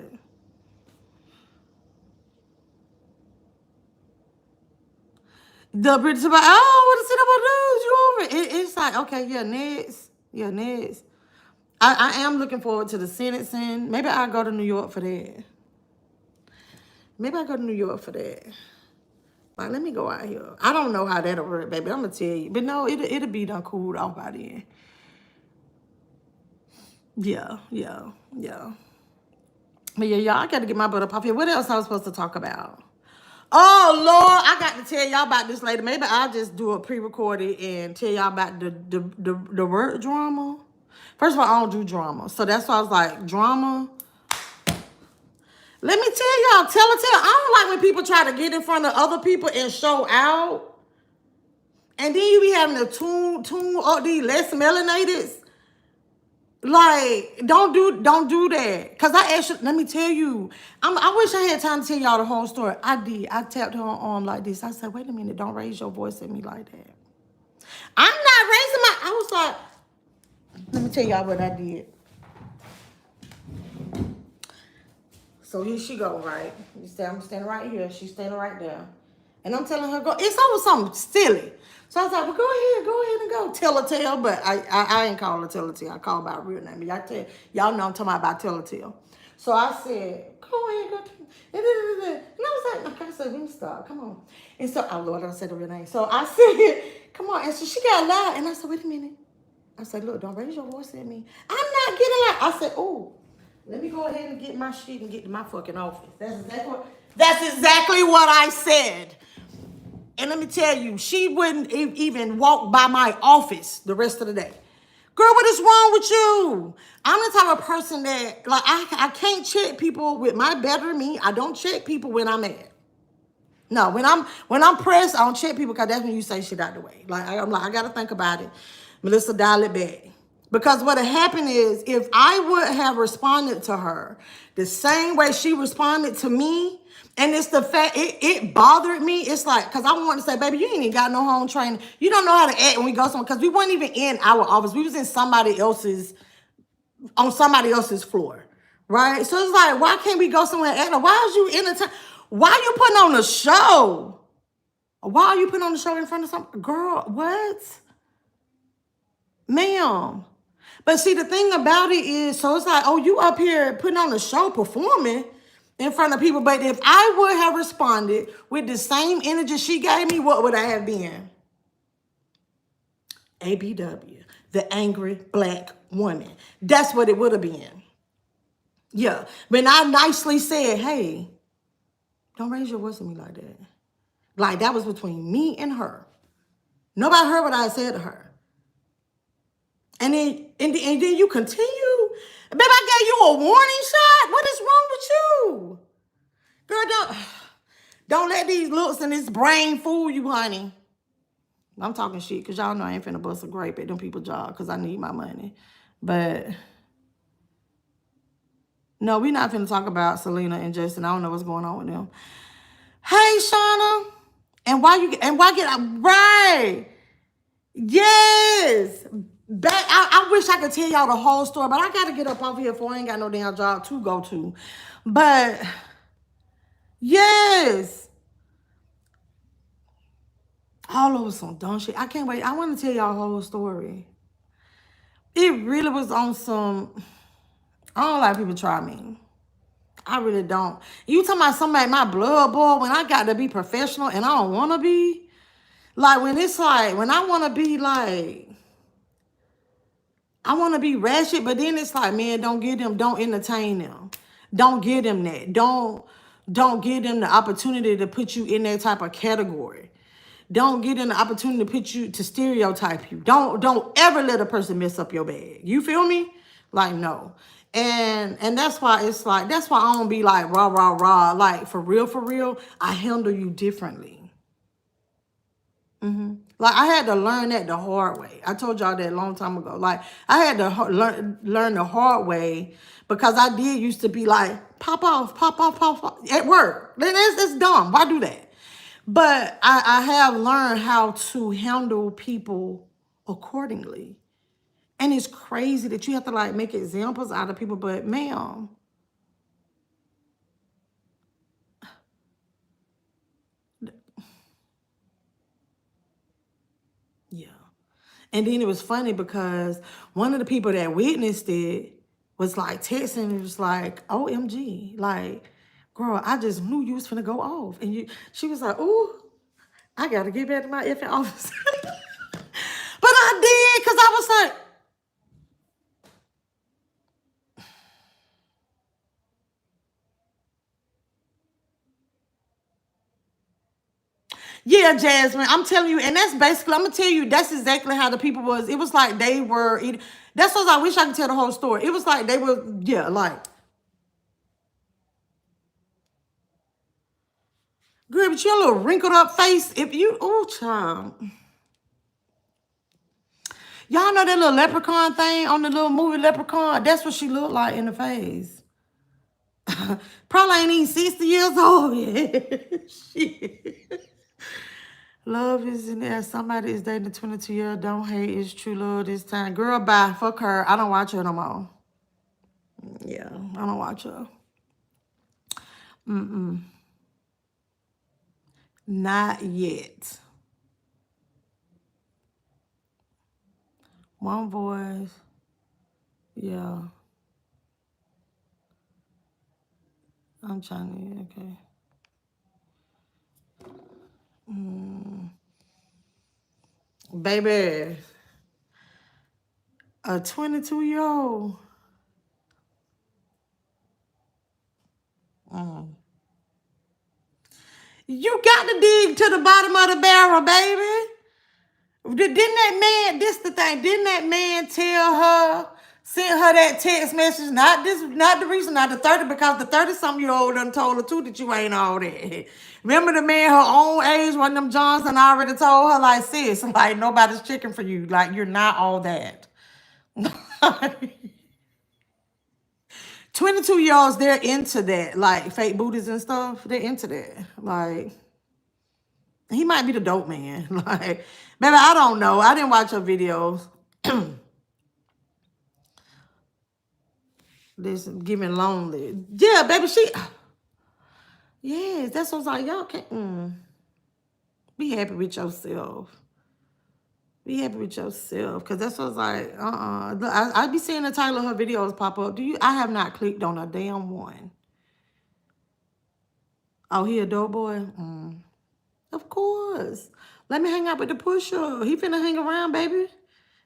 The British about, oh, what is it about news? You over it? It's like, okay, yeah, next. Yeah, next. I am looking forward to the sentencing. Maybe I'll go to New York for that. Maybe I'll go to New York for that. Like, let me go out here. I don't know how that'll work, baby. I'm gonna tell you. But no, it'll be done cooled off by then. Yeah, yeah, yeah. But yeah, y'all, I gotta get my butt up off here. What else I was supposed to talk about? Oh Lord, I got to tell y'all about this later. Maybe I'll just do a pre-recorded and tell y'all about the word drama. First of all, I don't do drama. So that's why I was like, drama. Let me tell y'all, tell. I don't like when people try to get in front of other people and show out. And then you be having to tune up these less melanateds. Like, don't do that. Cause I actually, let me tell you, I wish I had time to tell y'all the whole story. I did. I tapped her arm like this. I said, wait a minute, don't raise your voice at me like that. I'm not raising my, I was like, let me tell y'all what I did. So here she go, right? You say I'm standing right here. She's standing right there. And I'm telling her, go, it's over something silly. So I was like, well, go ahead and go. Tell, but I ain't call her tell. I call by her real name. Y'all know I'm talking about tell. So I said, go ahead, go. And I was like, okay, I said, let me stop. Come on. And so, oh Lord, I said the real name. So I said, come on. And so she got loud. And I said, wait a minute. I said, look, don't raise your voice at me. I'm not getting loud. I said, oh, let me go ahead and get my shit and get to my fucking office. That's exactly what I said. And let me tell you, she wouldn't even walk by my office the rest of the day. Girl, what is wrong with you? I'm the type of person that, like, I can't check people with my better me. I don't check people when I'm mad. No, when I'm pressed, I don't check people because that's when you say shit out the way. Like, I'm like, I got to think about it. Melissa, dial it back. Because what had happened is, if I would have responded to her the same way she responded to me, and it's the fact, it bothered me. It's like, because I wanted to say, baby, you ain't even got no home training. You don't know how to act when we go somewhere. Because we weren't even in our office. We was in on somebody else's floor. Right? So it's like, why can't we go somewhere and act? Why is you entertaining? Why are you putting on a show? Why are you putting on the show in front of some girl? What? Ma'am. But see, the thing about it is, so it's like, oh, you up here putting on a show, performing in front of people. But if I would have responded with the same energy she gave me, what would I have been? ABW, the angry black woman. That's what it would have been. Yeah. When I nicely said, hey, don't raise your voice at me like that. Like, that was between me and her. Nobody heard what I said to her. And then you continue. Babe, I gave you a warning shot. What is wrong with you? Girl, don't let these looks and this brain fool you, honey. I'm talking shit because y'all know I ain't finna bust a grape at them people's job because I need my money. But no, we not finna talk about Selena and Justin. I don't know what's going on with them. Hey, Shauna. And why get right? Yes. Back, I wish I could tell y'all the whole story, but I gotta get up off here before I ain't got no damn job to go to. But yes. All over some dumb shit. I can't wait. I want to tell y'all the whole story. It really was on some, I don't like people try me. I really don't. You talking about somebody, my blood boy, when I got to be professional and I don't want to be? Like, when it's like, when I want to be like, I want to be ratchet, but then it's like, man, don't entertain them. Don't give them that. Don't give them the opportunity to put you in that type of category. Don't give them the opportunity to stereotype you. Don't ever let a person mess up your bag. You feel me? Like, no. And that's why it's like, that's why I don't be like rah, rah, rah. Like, for real, I handle you differently. Like, I had to learn that the hard way. I told y'all that a long time ago. Like, I had to learn the hard way because I did used to be like, pop off at work. It's dumb. Why do that? But I have learned how to handle people accordingly. And it's crazy that you have to like make examples out of people, but ma'am. Yeah. And then it was funny because one of the people that witnessed it was like texting. It was like, OMG, like, girl, I just knew you was finna go off. And she was like, ooh, I gotta get back to my effing office. But I did, because I was like, yeah, Jasmine, I'm telling you, and that's basically, I'm gonna tell you, that's exactly how the people was. It was like they were, that's what I wish I could tell the whole story. It was like they were, yeah, like, girl, but your little wrinkled up face, if you, oh, child. Y'all know that little leprechaun thing on the little movie Leprechaun? That's what she looked like in the face. Probably ain't even 60 years old yet. Shit. Love is in there. Somebody is dating a 22-year-old. Don't hate. It's true love this time. Girl, bye. Fuck her. I don't watch her no more. Yeah, I don't watch her. Not yet. One voice. Yeah. I'm trying to, okay. Baby, a 22-year-old. You got to dig to the bottom of the barrel, baby. Didn't that man, this the thing, didn't that man tell her, sent her that text message, not the reason, not the 30, because the 30-something-year-old done told her too that you ain't all that. Remember the man her own age, one of them Johnson already told her, like, sis, like, nobody's checking for you. Like, you're not all that. 22-year-olds, they're into that, like, fake booties and stuff. They're into that. Like, he might be the dope man. Like, baby, I don't know. I didn't watch her videos. This giving lonely. Yeah, baby, yes, that's what I was like. Y'all can't be happy with yourself. Be happy with yourself. Because that's what I was like, I be seeing the title of her videos pop up. I have not clicked on a damn one. Oh, he a dope boy? Of course. Let me hang out with the pusher. He finna hang around, baby.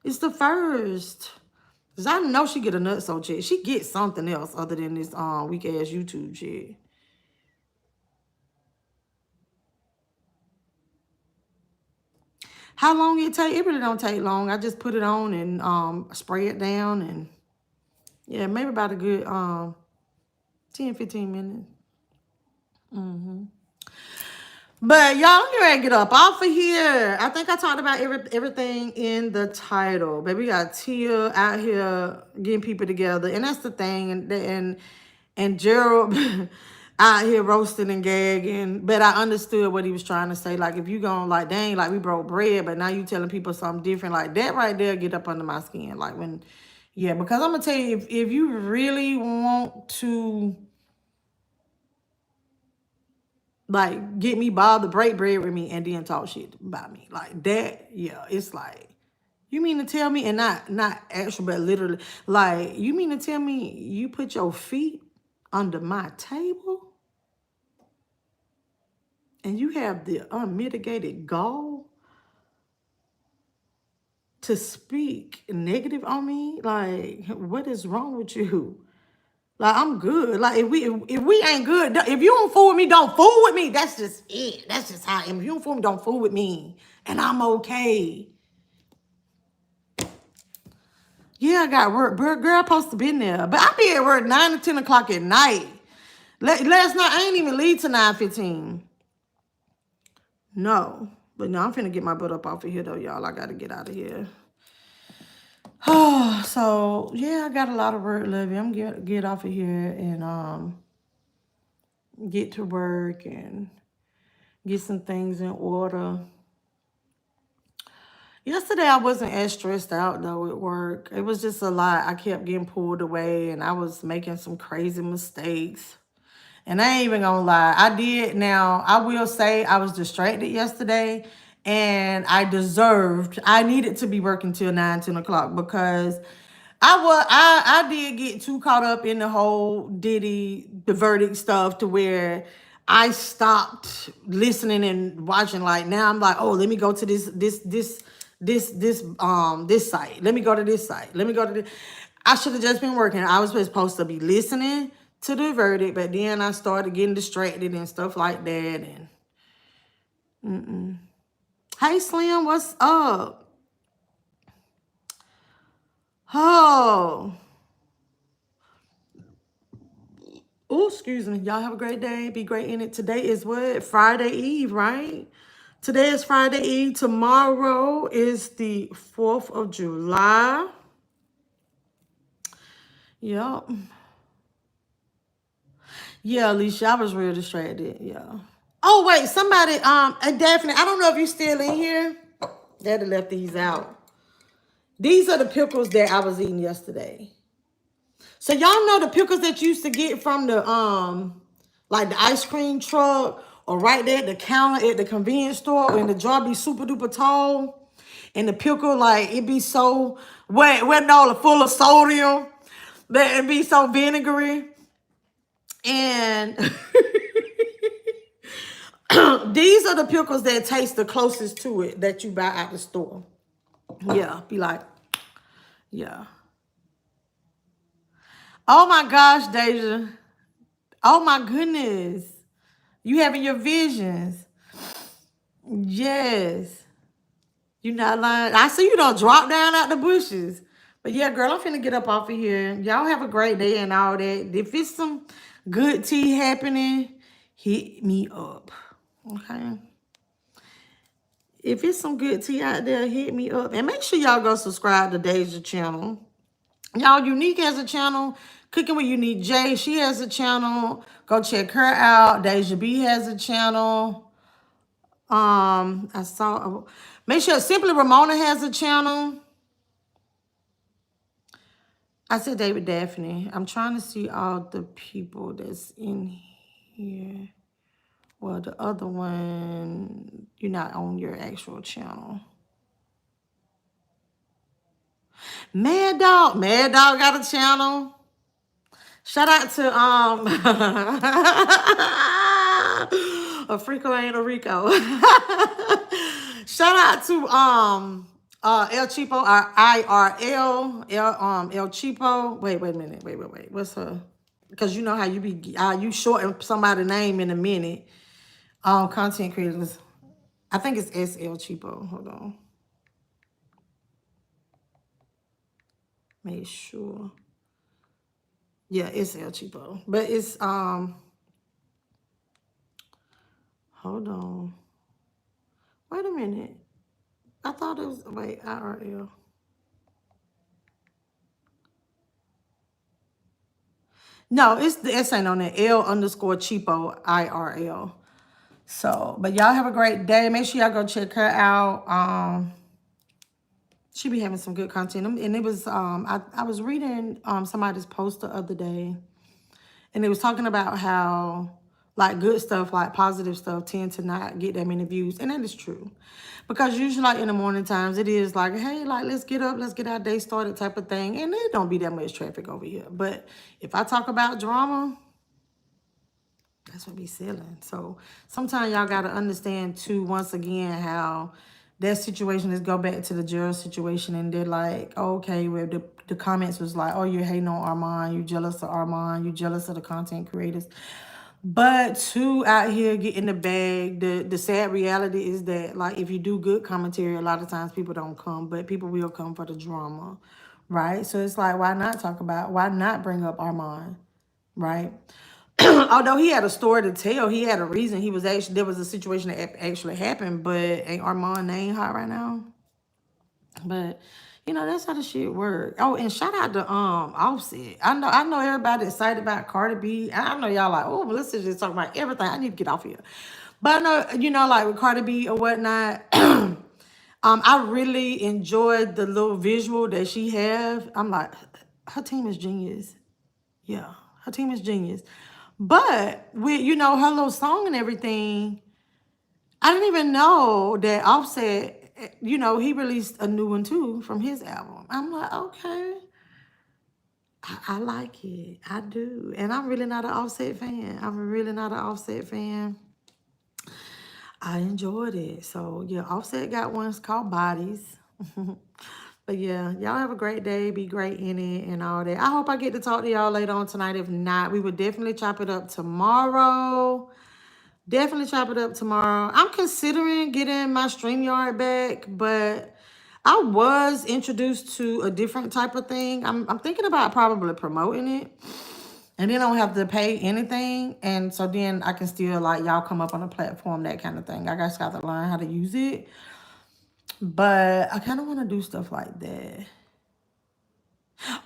It's the first. Cause I know she get a nutso check. She get something else other than this weak ass YouTube shit. How long it take? It really don't take long. I just put it on and spray it down, and yeah, maybe about a good 10, 15 minutes. But y'all, I'm ready to get up off of here. I think I talked about everything in the title. Baby, we got Tia out here getting people together. And that's the thing. And Gerald out here roasting and gagging. But I understood what he was trying to say. Like, if you going like, dang, like we broke bread, but now you telling people something different. Like, that right there get up under my skin. Like, when, yeah, because I'm going to tell you, if you really want to, like, get me bothered, break bread with me, and then talk shit about me. Like, that, yeah, it's like, you mean to tell me, and not actually, but literally, like, you mean to tell me you put your feet under my table? And you have the unmitigated gall to speak negative on me? Like, what is wrong with you? Like, I'm good. Like, if we ain't good, if you don't fool with me, don't fool with me. That's just it. That's just how I am. If you don't fool with me, don't fool with me. And I'm okay. Yeah, I got work. Girl, I'm supposed to be in there. But I be at work 9 to 10 o'clock at night. Last night, I ain't even leave till 9:15. No. But no, I'm finna get my butt up off of here, though, y'all. I got to get out of here. So, yeah, I got a lot of work, Levy. I'm gonna get off of here and get to work and get some things in order. Yesterday, I wasn't as stressed out, though, at work. It was just a lot. I kept getting pulled away, and I was making some crazy mistakes. And I ain't even gonna lie. I did. Now, I will say I was distracted yesterday, and I needed to be working till 9, 10 o'clock because I did get too caught up in the whole Diddy, the verdict stuff to where I stopped listening and watching. Like now I'm like, oh, let me go to this site. Let me go to this site. Let me go to this. I should have just been working. I was supposed to be listening to the verdict, but then I started getting distracted and stuff like that. And hey Slim, what's up? Oh, excuse me. Y'all have a great day. Be great in it. Today is what? Friday Eve, right? Today is Friday Eve. Tomorrow is the 4th of July. Yep. Yeah, Alicia, I was real distracted. Yeah. Oh, wait, somebody, Daphne, I don't know if you're still in here. Daddy left these out. These are the pickles that I was eating yesterday. So y'all know the pickles that you used to get from the like the ice cream truck or right there at the counter at the convenience store and the jar be super duper tall and the pickle like it be so wet full of sodium that it be so vinegary. And these are the pickles that taste the closest to it that you buy at the store. Yeah, be like, yeah. Oh my gosh, Deja. Oh my goodness. You having your visions. Yes. You not lying. I see you don't drop down out the bushes. But yeah, girl, I'm finna get up off of here. Y'all have a great day and all that. If it's some good tea happening, hit me up. Okay. If it's some good tea out there, hit me up. And make sure y'all go subscribe to Deja channel. Y'all, Unique has a channel. Cooking with Unique J, she has a channel. Go check her out. Deja B has a channel. I saw. Make sure Simply Ramona has a channel. I said David Daphne. I'm trying to see all the people that's in here. Well, the other one, you're not on your actual channel. Mad Dog got a channel. Shout out to a Frico ain't a Rico. Shout out to El Cheapo, our IRL, El Cheapo. Wait a minute. Wait. What's her? Because you know how you shorten somebody's name in a minute. Content creators. I think it's SL Cheapo. Hold on. Make sure. Yeah, it's El Cheapo. But it's hold on. Wait a minute. I thought it was IRL. No, it's the S ain't on there. L_Cheapo IRL. So, but y'all have a great day. Make sure y'all go check her out. She be having some good content. And it was I was reading somebody's post the other day, and it was talking about how like good stuff, like positive stuff, tend to not get that many views. And that is true. Because usually like in the morning times, it is like, hey, like let's get up, let's get our day started type of thing. And there don't be that much traffic over here. But if I talk about drama, that's what be selling. So sometimes y'all got to understand too, once again, how that situation is go back to the Gerald situation. And they're like, okay, where the comments was like, oh, you're hating on Armand. You jealous of Armand. You jealous of the content creators. But to out here getting the bag, the sad reality is that like if you do good commentary, a lot of times people don't come, but people will come for the drama, right? So it's like, why not bring up Armand, right? Although he had a story to tell, he had a reason. There was a situation that actually happened, but ain't Armand name hot right now? But you know, that's how the shit work. Oh, and shout out to Offset. I know everybody excited about Cardi B. I know y'all like, oh, Melissa's just talking about everything. I need to get off here. But I know, you know, like with Cardi B or whatnot, I really enjoyed the little visual that she have. I'm like, her team is genius. Yeah, her team is genius. But with, you know, her little song and everything, I didn't even know that Offset, you know, he released a new one too from his album. I'm like, okay, I like it. I do. And I'm really not an Offset fan. I'm really not an Offset fan. I enjoyed it. So yeah, Offset got one. It's called Bodies. But yeah, y'all have a great day. Be great in it and all that. I hope I get to talk to y'all later on tonight. If not, we would definitely chop it up tomorrow. Definitely chop it up tomorrow. I'm considering getting my StreamYard back, but I was introduced to a different type of thing. I'm thinking about probably promoting it. And then I don't have to pay anything. And so then I can still, like, y'all come up on a platform, that kind of thing. I just got to learn how to use it. But I kind of want to do stuff like that.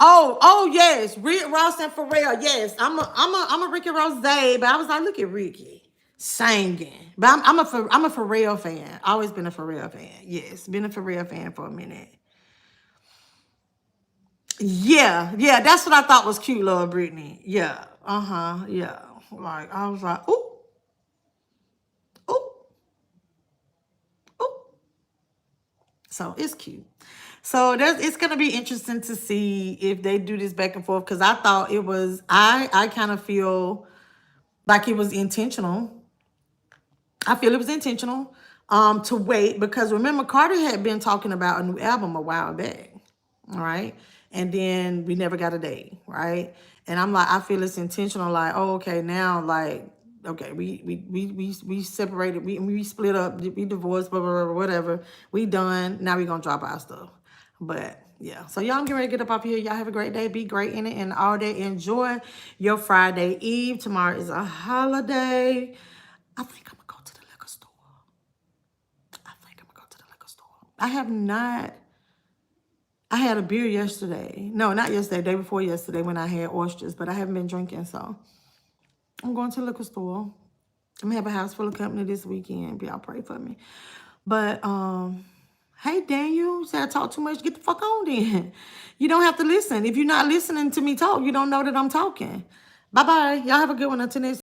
Oh yes, Rick Ross and Pharrell. Yes, I'm a Ricky Ross babe. But I was like, look at Ricky singing. But I'm a Pharrell fan. Always been a Pharrell fan. Yes, been a Pharrell fan for a minute. Yeah, that's what I thought was cute, Love Brittany. Yeah, yeah. Like I was like, ooh, ooh, ooh. So it's cute. So it's gonna be interesting to see if they do this back and forth, because I thought it was I kind of feel like it was intentional. I feel it was intentional to wait, because remember Carter had been talking about a new album a while back. All right. And then we never got a date, right? And I'm like, I feel it's intentional, like, oh, okay, now, like, okay, we separated, we split up, we divorced, blah, blah, blah, whatever. We done. Now we gonna drop our stuff. But yeah. So y'all get ready to get up off here. Y'all have a great day. Be great in it and all day. Enjoy your Friday Eve. Tomorrow is a holiday. I think I'm gonna go to the liquor store. I have not. I had a beer yesterday. No, not yesterday. Day before yesterday when I had oysters. But I haven't been drinking, so I'm going to the liquor store. I'm gonna have a house full of company this weekend. Y'all pray for me. But hey Daniel, say I talk too much. Get the fuck on then. You don't have to listen. If you're not listening to me talk, you don't know that I'm talking. Bye bye. Y'all have a good one until next.